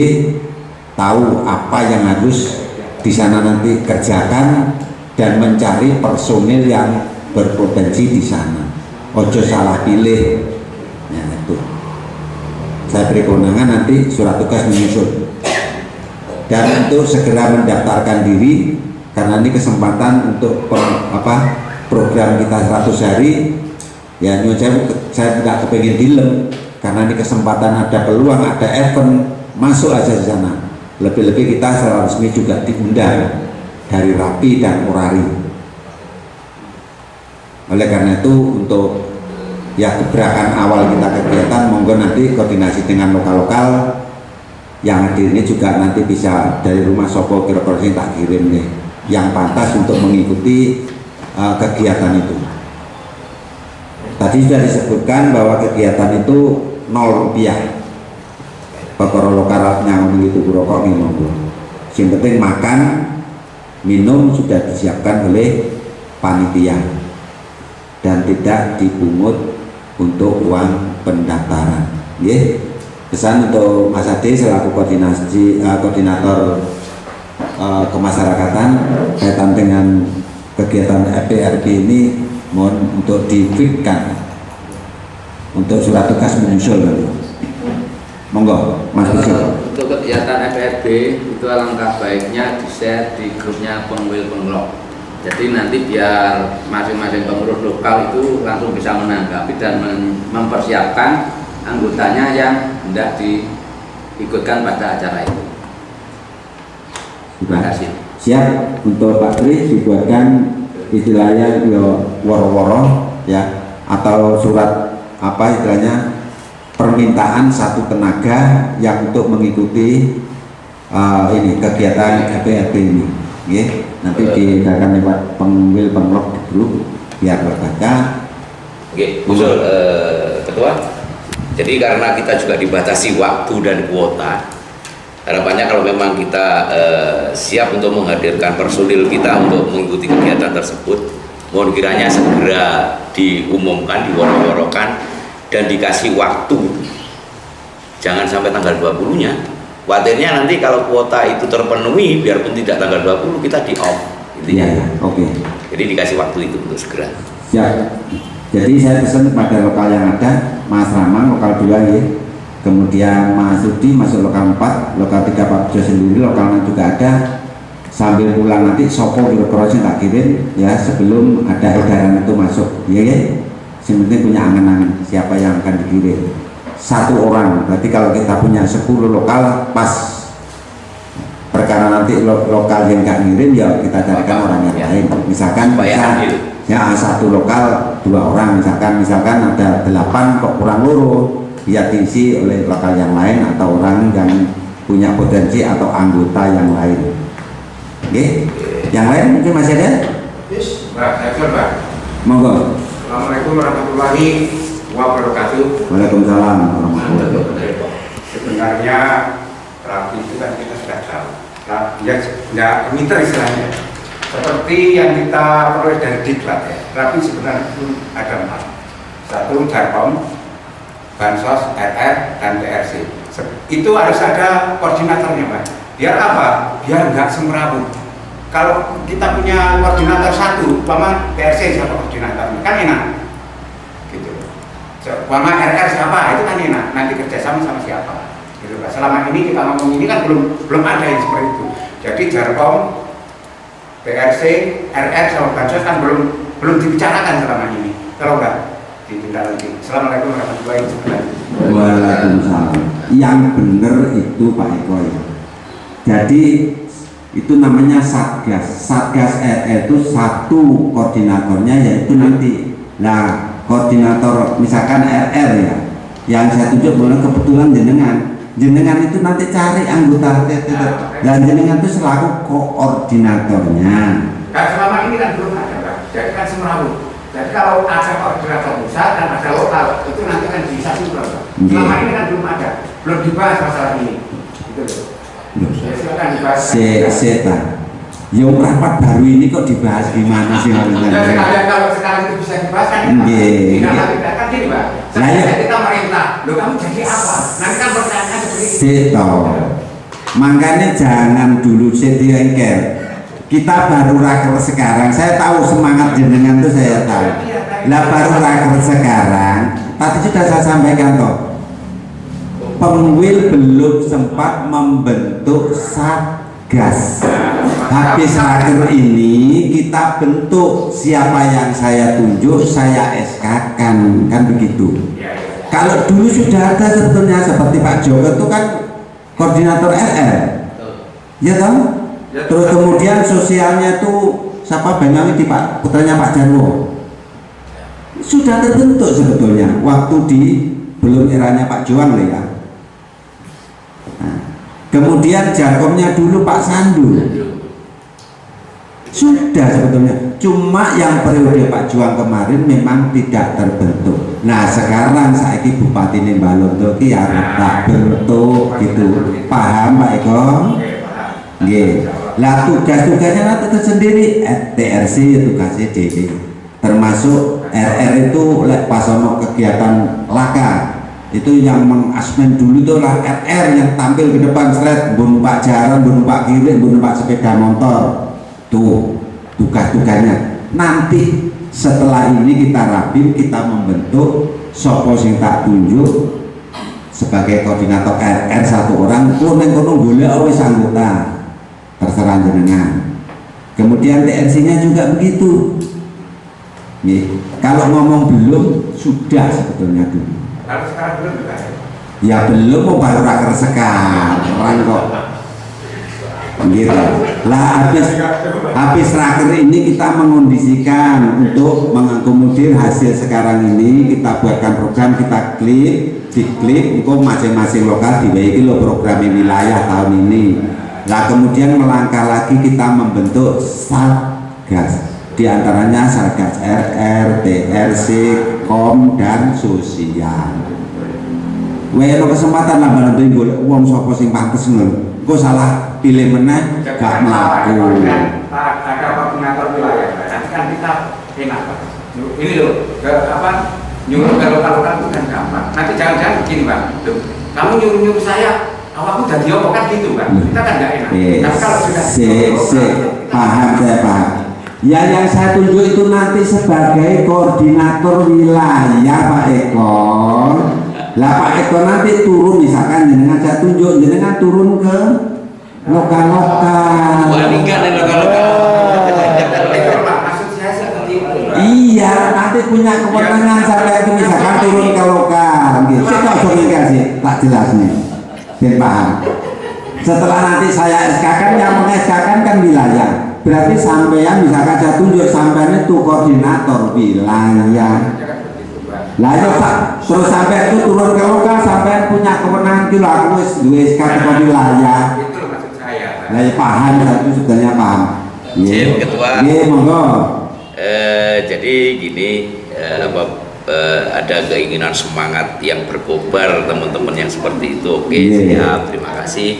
tahu apa yang harus di sana nanti kerjakan dan mencari personil yang berpotensi di sana. Ojo salah pilih. Ya, itu. Saya beri kewenangan nanti surat tugas menyusul. Dan untuk segera mendaftarkan diri karena ini kesempatan untuk program kita 100 hari ya. Saya tidak kepingin dilem karena ini kesempatan, ada peluang, ada event, masuk aja di sana. Lebih-lebih kita secara resmi juga diundang dari Rapi dan Orari. Oleh karena itu untuk ya gebrakan awal kita kegiatan, monggo nanti koordinasi dengan lokal-lokal yang hadir ini juga nanti bisa dari rumah Sopo kira-kira tak kirim nih yang pantas untuk mengikuti kegiatan itu. Tadi sudah disebutkan bahwa kegiatan itu 0 rupiah. Perkara lokal yang begitu rokok nih monggo. Yang penting makan, minum sudah disiapkan oleh panitia dan tidak dipungut untuk uang pendaftaran. Ya. Pesan untuk Mas Ade selaku koordinator kemasyarakatan kaitan dengan kegiatan FPRB ini, mohon untuk difitkan untuk surat tugas menyusul. Monggo Mas Bisul. Untuk kegiatan FPRB itu alangkah baiknya di-share di grupnya Pengwil Penglok. Jadi nanti biar masing-masing pengurus lokal itu langsung bisa menanggapi dan mempersiapkan anggotanya yang hendak diikutkan pada acara itu. Terima kasih. Siap untuk Pak Tri dibuatkan istilahnya woro-woro ya, atau surat apa istilahnya permintaan satu tenaga yang untuk mengikuti ini kegiatan FPRB ini. Ya, nanti diadakan lewat Pengwil Penglok di grup biar berbaca. Oke, usul Ketua. Jadi karena kita juga dibatasi waktu dan kuota, harapannya kalau memang kita siap untuk menghadirkan personil kita untuk mengikuti kegiatan tersebut, mohon kiranya segera diumumkan, diworo-worokan dan dikasih waktu. Jangan sampai tanggal 20-nya. Khawatirnya nanti kalau kuota itu terpenuhi, biarpun tidak tanggal 20 kita di off. Intinya. Oke. Jadi dikasih waktu itu untuk segera. Siap. Jadi saya pesan kepada lokal yang ada, Mas Ramang lokal 2 ya, kemudian Mas Sudi masuk lokal 4, lokal 3 Pak Jo sendiri, lokal 6 juga ada. Sambil pulang nanti Sopo kira-kira tak kirim ya sebelum ada edaran itu masuk, ya ya. Yang penting punya angan-angan siapa yang akan dikirim. 1 orang, berarti kalau kita punya 10 lokal pas. Perkara nanti lokal yang nggak ngirim ya kita carikan orang yang lain. Misalkan bisa ya 1 lokal 2 orang, misalkan ada 8 kok kurang loro, ya diisi oleh lokal yang lain atau orang yang punya potensi atau anggota yang lain. Oke, yang lain mungkin masih ada? Yes, Pak. Monggo. Assalamualaikum warahmatullahi wabarakatuh. Waalaikumsalam warahmatullahi wabarakatuh. Sebenarnya Rapi itu kan kita sudah tahu. Ya, tidak komiter istilahnya. Seperti yang kita peroleh dari diklat ya, Rapi sebenarnya itu ada 4. 1 Jarkom, Bansos, RR, dan TRC. Itu harus ada koordinatornya Pak. Biar apa? Biar nggak semrawut. Kalau kita punya koordinator 1, umpama TRC siapa koordinatornya, kan enak. Gitu. Umpama RR siapa, itu kan enak. Nanti kerjasama sama siapa. Gitu Pak. Selama ini kita ngomong ini kan belum ada yang seperti itu. Jadi Jarkom, TRC, RR sama Bansos kan belum dibicarakan selama ini. Kalau enggak ditindaklanjuti. Assalamualaikum warahmatullahi wabarakatuh. Waalaikumsalam. Yang benar itu Pak Eko ya. Jadi itu namanya Satgas. Satgas RR itu satu koordinatornya yaitu nanti. Nah, koordinator misalkan RR ya, yang saya tunjuk kebetulan jenengan itu nanti cari anggota dan jenengan itu selaku koordinatornya. Kan selama ini kan belum ada, Pak. Jadi kan semrawut. Jadi kalau ada koordinator pusat dan ada lokal, itu nanti kan bisa juga, Pak. Selama ini kan belum ada, belum dibahas masalah ini. Gitu loh. Silakan dibahas. Setan. Yang rapat baru ini kok dibahas gimana sih? Kalau sekarang itu bisa dibahas kan? Tidak kan gini, Pak. Kita merintah, loh kamu jadi apa? Nanti kan pertanyaan seperti itu. Setan. Makanya jangan dulu sedengkel. Kita baru raker sekarang. Saya tahu semangat jenengan itu saya tahu. Lah baru raker sekarang. Tadi sudah saya sampaikan toh. Pemwil belum sempat membentuk Satgas. Habis raker ini kita bentuk, siapa yang saya tunjuk saya SK-kan, kan begitu. Kalau dulu sudah ada sebetulnya seperti Pak Joko itu kan koordinator RR, ya toh. Terus kemudian sosialnya tuh siapa Benyamin di Pak putranya Pak Jarwo sudah terbentuk sebetulnya waktu di belum eranya Pak Joang lah ya. Nah, kemudian Jarkomnya dulu Pak Sandu sudah sebetulnya, cuma yang periode Pak Joang kemarin memang tidak terbentuk. Nah sekarang saiki Bupati Nimbalon tuh ki arep tak bentuk gitu, paham Pak Eko? Nggih. Lah tugas-tugasnya nanti tersendiri, TRC tugasnya DD, termasuk RR itu pas ono kegiatan laka itu yang mengasmen dulu tuh lah RR yang tampil ke depan seret, bun Pak Jaran, bun Pak Kiri, bun Pak sepeda motor, tuh tugas-tugasnya. Nanti setelah ini kita rapim, kita membentuk sopo sing tak tunjuk sebagai koordinator RR satu orang, kuning kono golek wis anggota. Terserah jenengan. Kemudian TNC-nya juga begitu. Nih, kalau ngomong belum sudah sebetulnya dulu. Kalau sekarang belum juga. Ya belum, mau baru raker sekarang kok. Gitu. Lah habis raker ini kita mengondisikan untuk mengakomodir hasil sekarang ini, kita buatkan program, kita diklik untuk masing-masing lokal dibaiki lo program wilayah tahun ini. Nah kemudian melangkah lagi kita membentuk Satgas, diantaranya Satgas RR, TRC, KOM dan sosial. Weno kesempatan lah bantu golek wong sapa sing pantes ngono. Kok salah pilih meneh gak mlaku. Ada koordinator wilayah, nanti kan kita enak Pak. Ini loh, nyuruh kalau itu kan gampang. Nanti jangan-jangan begini Pak, kamu nyuruh saya. Awakku jadi apa kan gitu kan? Kita kan nggak enak. Tapi kalau sudah paham, saya paham. Ya yang saya tunjuk itu nanti sebagai koordinator wilayah Pak Eko. Lah Pak Eko nanti turun, misalkan jenengan saya tunjuk, jenengan turun ke lokal-lokal. Maksud saya seperti itu. Iya, nanti punya kewenangan sampai itu misalkan turun ke lokal. Gitu. Saya tahu tak jelas nih. Ben paham. Setelah nanti saya SK-kan, yang meng-SK-kan kan wilayah. Berarti sampean misalkan saya tunjuk sampean itu koordinator wilayah. Lah ya Pak, terus sampai itu turun ke lokal, sampean punya kewenangan itu aku wis duwe SK ke wilayah. Itu maksud saya. Lah ya paham, itu sebenarnya paham. Izin Ketua. Nggih, monggo. Jadi gini, ada keinginan semangat yang berkobar teman-teman yang seperti itu. Oke, siap, terima kasih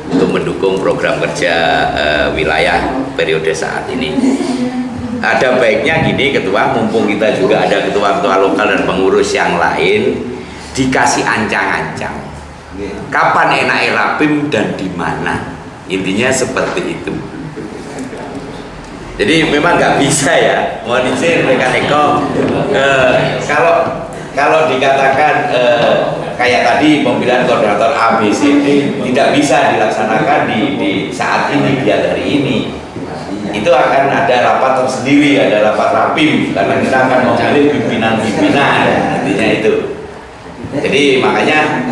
untuk mendukung program kerja wilayah periode saat ini. Ada baiknya gini Ketua, mumpung kita juga ada ketua-ketua lokal dan pengurus yang lain, dikasih ancang-ancang kapan enaknya rapim dan di mana, intinya seperti itu. Jadi memang nggak bisa ya, mohon izin rekan Eko, kalau dikatakan kayak tadi pemilihan koordinator ABCD tidak bisa dilaksanakan di saat ini, di hari ini. Itu akan ada rapat tersendiri, ada rapat rapim, karena kita akan memilih pimpinan-pimpinan, intinya itu. Jadi makanya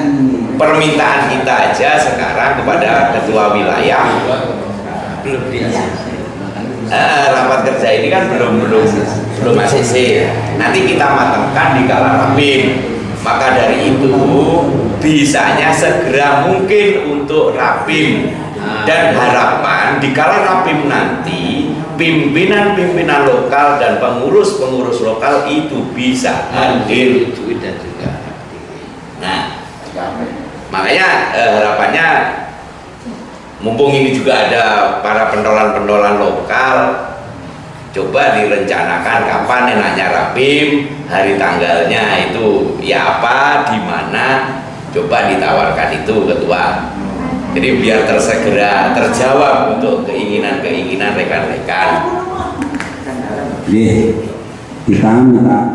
permintaan kita aja sekarang kepada ketua wilayah, belum di ACC. Rapat kerja ini kan belum ACC. Nanti kita matangkan di kala rapim. Maka dari itu bisanya segera mungkin untuk rapim, dan harapan di kala rapim nanti pimpinan-pimpinan lokal dan pengurus-pengurus lokal itu bisa hadir dan juga. Nah, makanya harapannya mumpung ini juga ada para pentolan-pentolan lokal, coba direncanakan kapan enaknya rapim, hari tanggalnya itu ya apa, di mana, coba ditawarkan itu ketua. Jadi biar tersegera terjawab untuk keinginan-keinginan rekan-rekan. Kita minta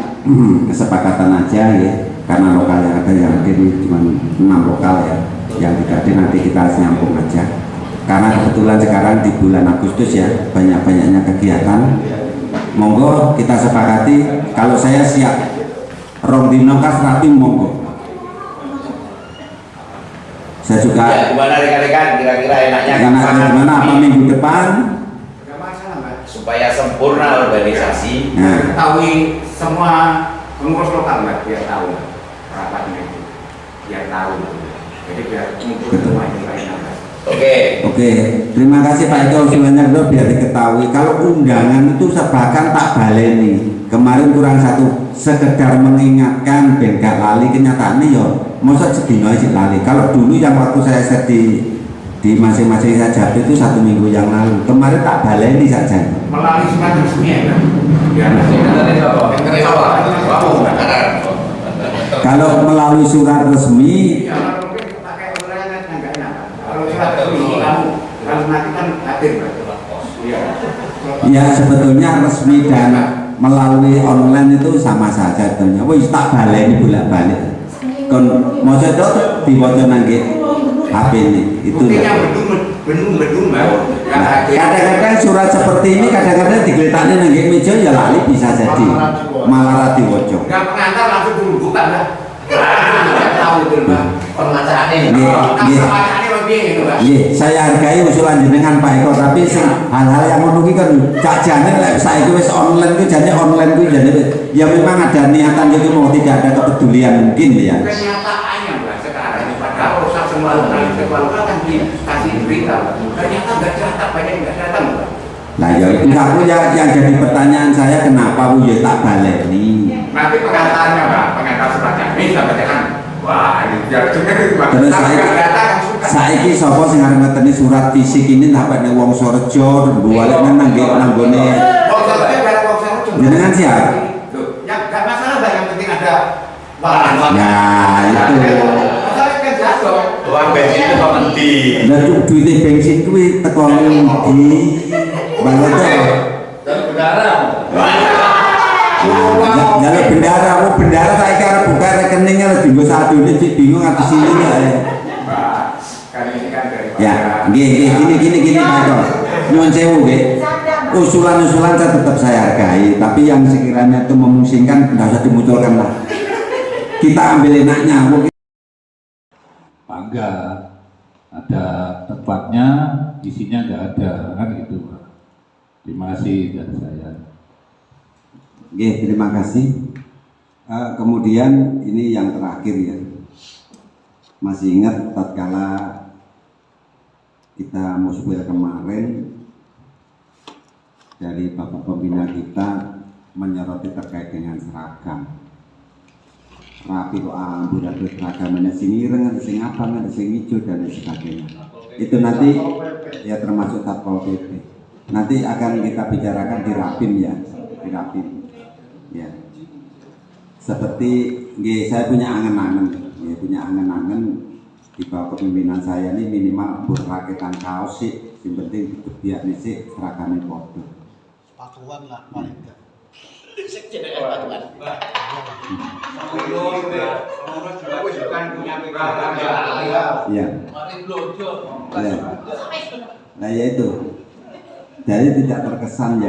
kesepakatan aja ya, karena lokal yang ada yang hadir cuma 6 lokal ya, yang tidak hadir nanti kita nyambung aja. Karena kebetulan sekarang di bulan Agustus ya, banyak-banyaknya kegiatan. Monggo kita sepakati, kalau saya siap Rondino kas rapim monggo. Saya juga ya, gimana rekan-rekan kira-kira enaknya gimana apa minggu depan supaya sempurna organisasi. Ketahui semua pengurus lokal Mbak, biar tahu rapatnya itu, biar tahu. Jadi biar ngumpul semua ini lainnya. Oke, terima kasih Pak Eko usulannya dulu biar diketahui. Kalau undangan itu bahkan tak baleni. Kemarin kurang satu, sekedar mengingatkan ben gak lali, kenyataannya ya masa sedino aja lali. Kalau dulu yang waktu saya set di masing-masing saja itu 1 minggu yang lalu, kemarin tak baleni saja. Melalui surat resmi ya kan? Kalau melalui surat resmi, ya sebetulnya resmi dan melalui online itu sama saja sebetulnya. Wis tak baleni bolak-balik. Kon maksud itu diwaca nang HP ini itu. Kadang-kadang surat seperti ini kadang-kadang digeletakne nang meja ya lali bisa jadi. Malah ra diwaca. Enggak pengantar langsung buka lah. Tahu itu Mbak. Pembacaan ini. Saya hargai usulan jenengan Pak Eko, tapi hal-hal yang ngono ki kan cak jane lek saiki wis online ku jane online ku jane ya memang ada niatan jadi mau tidak ada kepedulian mungkin ya. Kenyataannya Mbak sekarang ini padahal urusan semua kan dikasih berita. Ternyata enggak datang, banyak enggak datang Mbak. Lah ya itu aku yang jadi pertanyaan saya kenapa Bu ya tak baleni. Nanti pengantarnya Mbak, pengantar suratnya ini sampai bacakan. Wah, ini terus saiki sapa sing arep ngeteni surat fisik ini sampai ning wong Sorjo balik nang nanggone. Jenengan siap? Ya enggak masalah Mbak, yang penting ada nah itu. Masalah kan jatuh. Uang bensin itu kok endi? Lah duite bensin kuwi teko endi? Banget to. Bendara. Jalur bendara saiki arep buka rekeningnya lho dinggo sadune sik bingung atus sini ya. Ya, gini Pak Eko. Nyuwun sewu nggih. Usulan-usulan saya tetap saya hargai, tapi yang sekiranya itu memusingkan enggak usah dimunculkan lah. Kita ambil enaknya. Bangga ada tempatnya, isinya nggak ada kan gitu Pak. Terima kasih dari saya. Oke, terima kasih. Kemudian ini yang terakhir ya. Masih ingat tatkala kita musbir kemarin dari Bapak Pembina kita menyoroti terkait dengan seragam. Rapi kok ambil ada seragamnya sini ireng, ada sing abang, ada sing hijau dan lain sebagainya. Itu nanti ya termasuk Satpol PP. Nanti akan kita bicarakan di Rapim ya, di Rapim. Ya. Seperti saya punya angen-angen, ya, punya angen-angen di bawah kepemimpinan saya ini minimal berrakitan kaos sih, yang penting biar nih sih seragamnya foto. Patuan lah paling enggak. Iya. Nah ya itu. Jadi tidak terkesan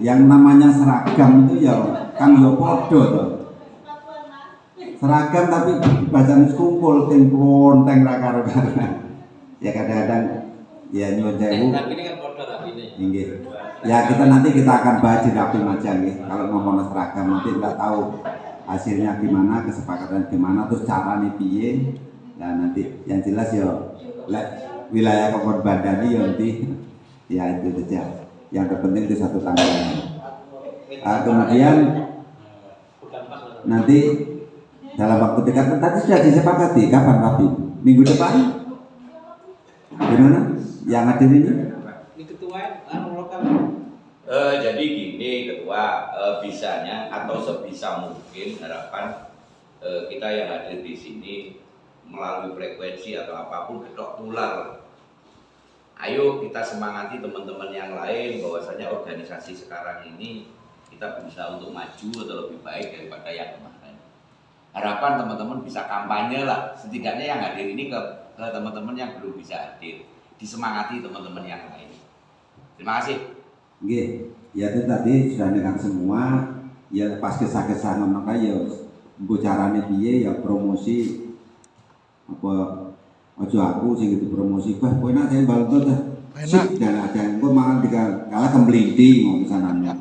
yang namanya seragam itu ya kan ya podo tuh. Seragam tapi bacaan kumpul ting konteng ra karo. Ya kadang-kadang ya nyuwun sewu. Inggih. Ya kita akan bahas di rapim aja nih. Kalau ngomong seragam nanti nggak tahu hasilnya gimana, kesepakatan gimana, terus caranya piye. Ya nanti yang jelas ya wilayah Kabupaten Bandani ya nanti ya itu saja. Yang terpenting itu satu tanggungan. Kemudian nanti dalam waktu dekat tadi sudah disepakati kapan rapi? Minggu depan? Gimana? Yang hadir ini? Jadi gini Ketua, bisanya atau sebisa mungkin harapan kita yang hadir di sini melalui frekuensi atau apapun ketok tular. Ayo kita semangati teman-teman yang lain bahwasanya organisasi sekarang ini kita bisa untuk maju atau lebih baik daripada yang kemarin. Harapan teman-teman bisa kampanye lah, setidaknya yang hadir ini ke teman-teman yang belum bisa hadir, disemangati teman-teman yang lain. Terima kasih. Oke, ya itu tadi sudah dengar semua. Ya pas kesah-kesah ngono kae ya mbok carane piye ya promosi apa ojo aku sing itu promosi bah kowe nak sing balut dah. Sip dan ada engko mangan kalah kemblindi ngono sanane.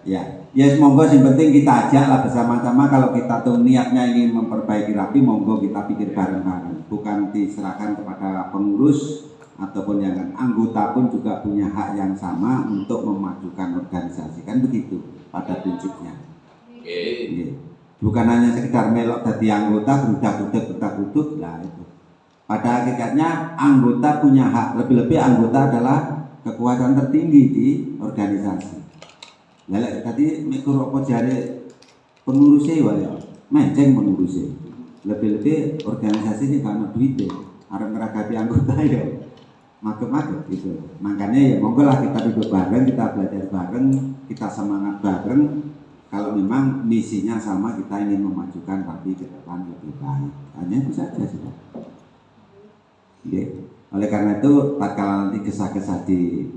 Ya, semoga yang penting kita ajak lah bersama-sama kalau kita tuh niatnya ingin memperbaiki rapi, monggo kita pikir bareng-bareng, bukan diserahkan kepada pengurus ataupun yang anggota pun juga punya hak yang sama untuk memajukan organisasi, kan begitu pada prinsipnya. Bukan hanya sekedar melok dari anggota gerudak-geruduk lah itu. Pada hakikatnya anggota punya hak, lebih-lebih anggota adalah kekuatan tertinggi di organisasi. Lelek tadi mikir apa jare pengurusnya wae, menceng pengurusnya. Lebih-lebih organisasi ini karena duitnya, arep ngeragapi anggota ya. Maget-maget gitu. Makanya ya monggo lah kita duduk bareng, kita belajar bareng, kita semangat bareng. Kalau memang misinya sama, kita ingin memajukan rapi ke depan lebih baik. Hanya itu saja sudah. Oke. Oleh karena itu, tatkala nanti kisah-kisah di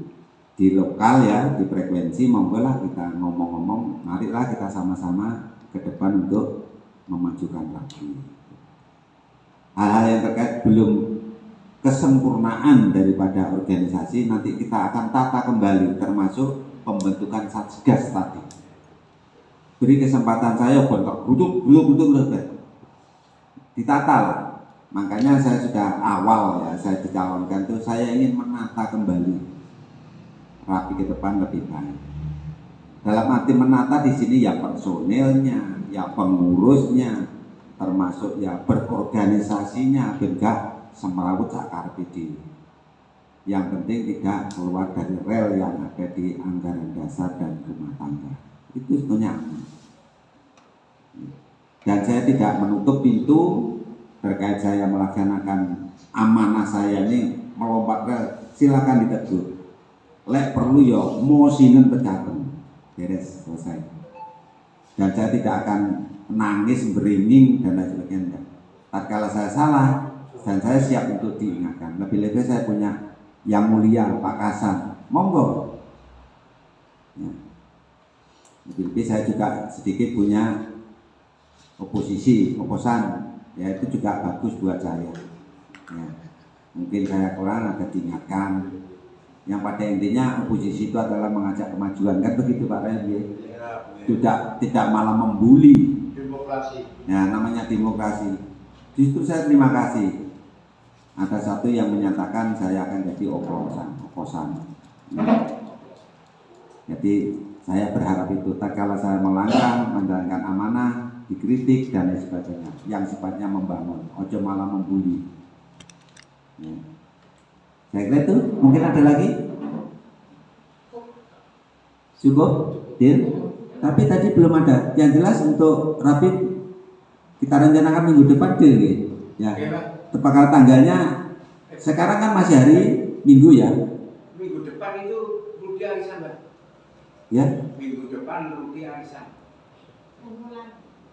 lokal ya, di frekuensi, monggo lah kita ngomong-ngomong, marilah kita sama-sama ke depan untuk memajukan rapi. Hal-hal yang terkait belum kesempurnaan daripada organisasi nanti kita akan tata kembali, termasuk pembentukan satgas tadi. Beri kesempatan saya bentuk lebih ditata lah. Makanya saya sudah awal ya, saya dicalonkan tuh saya ingin menata kembali rapi ke depan lebih baik. Dalam arti menata di sini ya personilnya, ya pengurusnya, termasuk ya berorganisasinya, benggah semrawut sakar PD. Yang penting tidak keluar dari rel yang ada di anggaran dasar dan rumah tangga. Itu sebetulnya. Dan saya tidak menutup pintu terkait saya melaksanakan amanah saya ini melompat rel. Silakan ditegur. Lek perlu ya mosinen pecaten. Beres, selesai. Dan saya tidak akan nangis, beringing dan lain sebagainya. Tatkala saya salah, dan saya siap untuk diingatkan. Lebih-lebih saya punya yang mulia Pak Kasan, monggo. Ya. Lebih-lebih saya juga sedikit punya oposan, ya itu juga bagus buat saya. Ya. Mungkin saya kurang agak diingatkan. Yang pada intinya oposisi itu adalah mengajak kemajuan, kan begitu Pak Rendy? Tidak malah membuli. Demokrasi. Ya namanya demokrasi. Justru saya terima kasih. Ada satu yang menyatakan saya akan jadi oposan. Jadi saya berharap itu. Kalau saya melanggar, menjalankan amanah, dikritik dan lain sebagainya. Yang sifatnya membangun, ojo malah membuli. Ya. Saya kira itu. Mungkin ada lagi? Cukup? Deal? Tapi tadi belum ada. Yang jelas untuk rapid kita rencanakan minggu depan deal ya. Tepat tanggalnya sekarang kan masih hari Minggu ya. Minggu depan itu Rudi Arisan, Mbak. Ya. Minggu depan Rudi Arisan.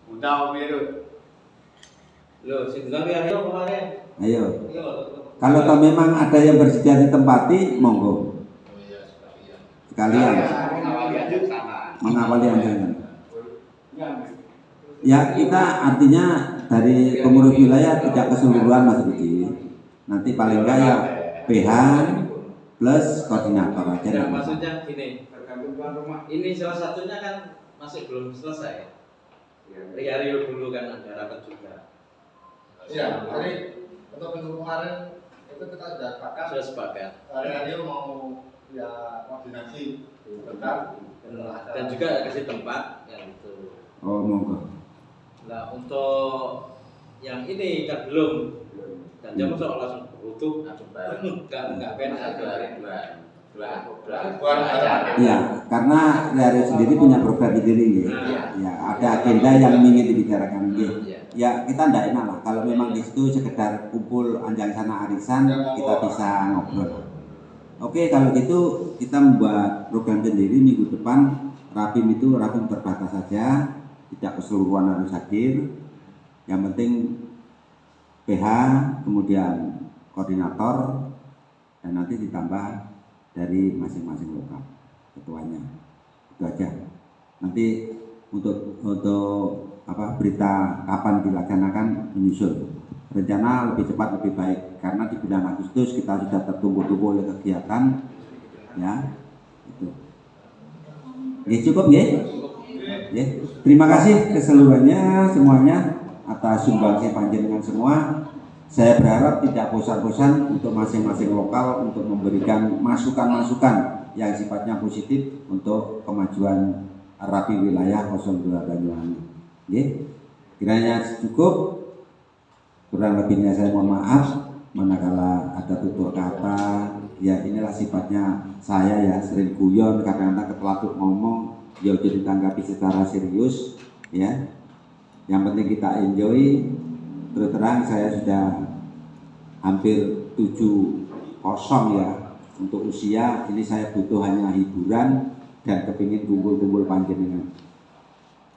Udah biru. Loh, sedang ayo kemarin. Ayo. Kalau toh memang ada yang bersedia ditempati, monggo. Sekalian. Mengawali anjuran. Ya kita artinya dari pengurus wilayah tidak keseluruhan Mas Rudi. Nanti paling enggak ya PH plus koordinator aja. Ya, maksudnya gini, tergantung tuan rumah. Ini salah satunya kan masih belum selesai. Rio dulu kan ada rapat juga. Iya, jadi untuk minggu kemarin itu kita sudah sepakat. Sudah sepakat. Rio mau ya koordinasi bentar. Dan juga kasih tempat yang itu. Oh, monggo. Nah, untuk yang ini kan belum. Dan dia masuk langsung butuh enggak benar Iya, karena Rio sendiri punya program sendiri ya. Ya, ada agenda yang ingin dibicarakan ya kita tidak enak lah kalau memang di situ sekedar kumpul anjang sana arisan kita bisa ngobrol. Oke, kalau gitu kita membuat program sendiri minggu depan. Rapim itu rapim terbatas saja, tidak keseluruhan harus hadir. Yang penting PH, kemudian koordinator, dan nanti ditambah dari masing-masing lokal ketuanya. Itu aja. Nanti untuk apa berita kapan dilaksanakan menyusul. Rencana lebih cepat lebih baik karena di bulan Agustus kita sudah tertumpu-tumpu oleh kegiatan, ya. Itu. Ya, cukup ya. Ya. Terima kasih keseluruhannya semuanya atas sumbangsi panjenengan semua. Saya berharap tidak bosan-bosan untuk masing-masing lokal untuk memberikan masukan-masukan yang sifatnya positif untuk kemajuan Rapi wilayah 02 Banyuwangi. Ya. Kiranya cukup. Kurang lebihnya saya mohon maaf manakala ada tutur kata, ya inilah sifatnya saya ya, sering guyon, kadang-kadang ketelatut ngomong, ya jadi ditanggapi secara serius ya. Yang penting kita enjoy. Terus terang saya sudah hampir 7-0 ya untuk usia ini, saya butuh hanya hiburan dan kepingin kumpul-kumpul panjenengan.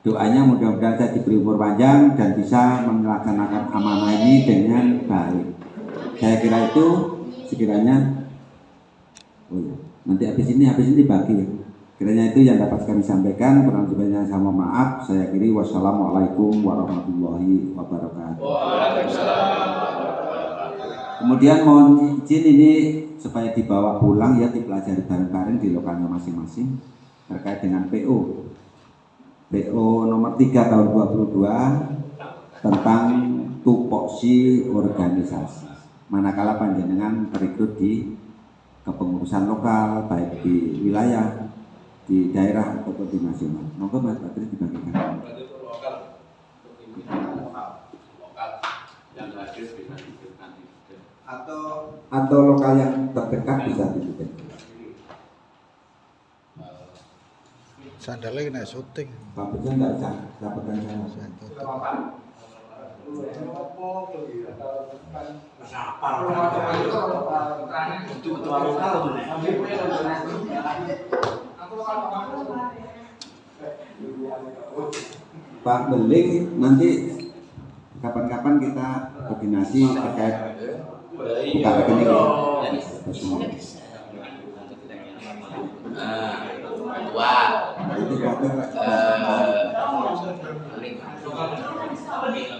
Doanya mudah-mudahan saya diberi umur panjang dan bisa melaksanakan amanah ini dengan baik. Saya kira itu sekiranya nanti habis ini dibagi ya. Kiranya itu yang dapat kami sampaikan. Kurang lebihnya saya mohon maaf. Saya akhiri. Wassalamualaikum warahmatullahi wabarakatuh. Kemudian mohon izin ini supaya dibawa pulang ya, dipelajari bareng-bareng di lokalnya masing-masing terkait dengan PO nomor 3 tahun 22 tentang tupoksi organisasi. Manakala panjenengan rekrut di kepengurusan lokal baik di wilayah, di daerah ataupun di nasional. Monggo Mas Patri dibagikan. Yang hadir bisa diberikan atau lokal yang terdekat bisa diberikan. Sandalnya kena syuting. Papanya enggak usah, dapatkan saya. Pak Belik, nanti kapan-kapan kita koordinasi terkait buka rekening ya. Ketua itu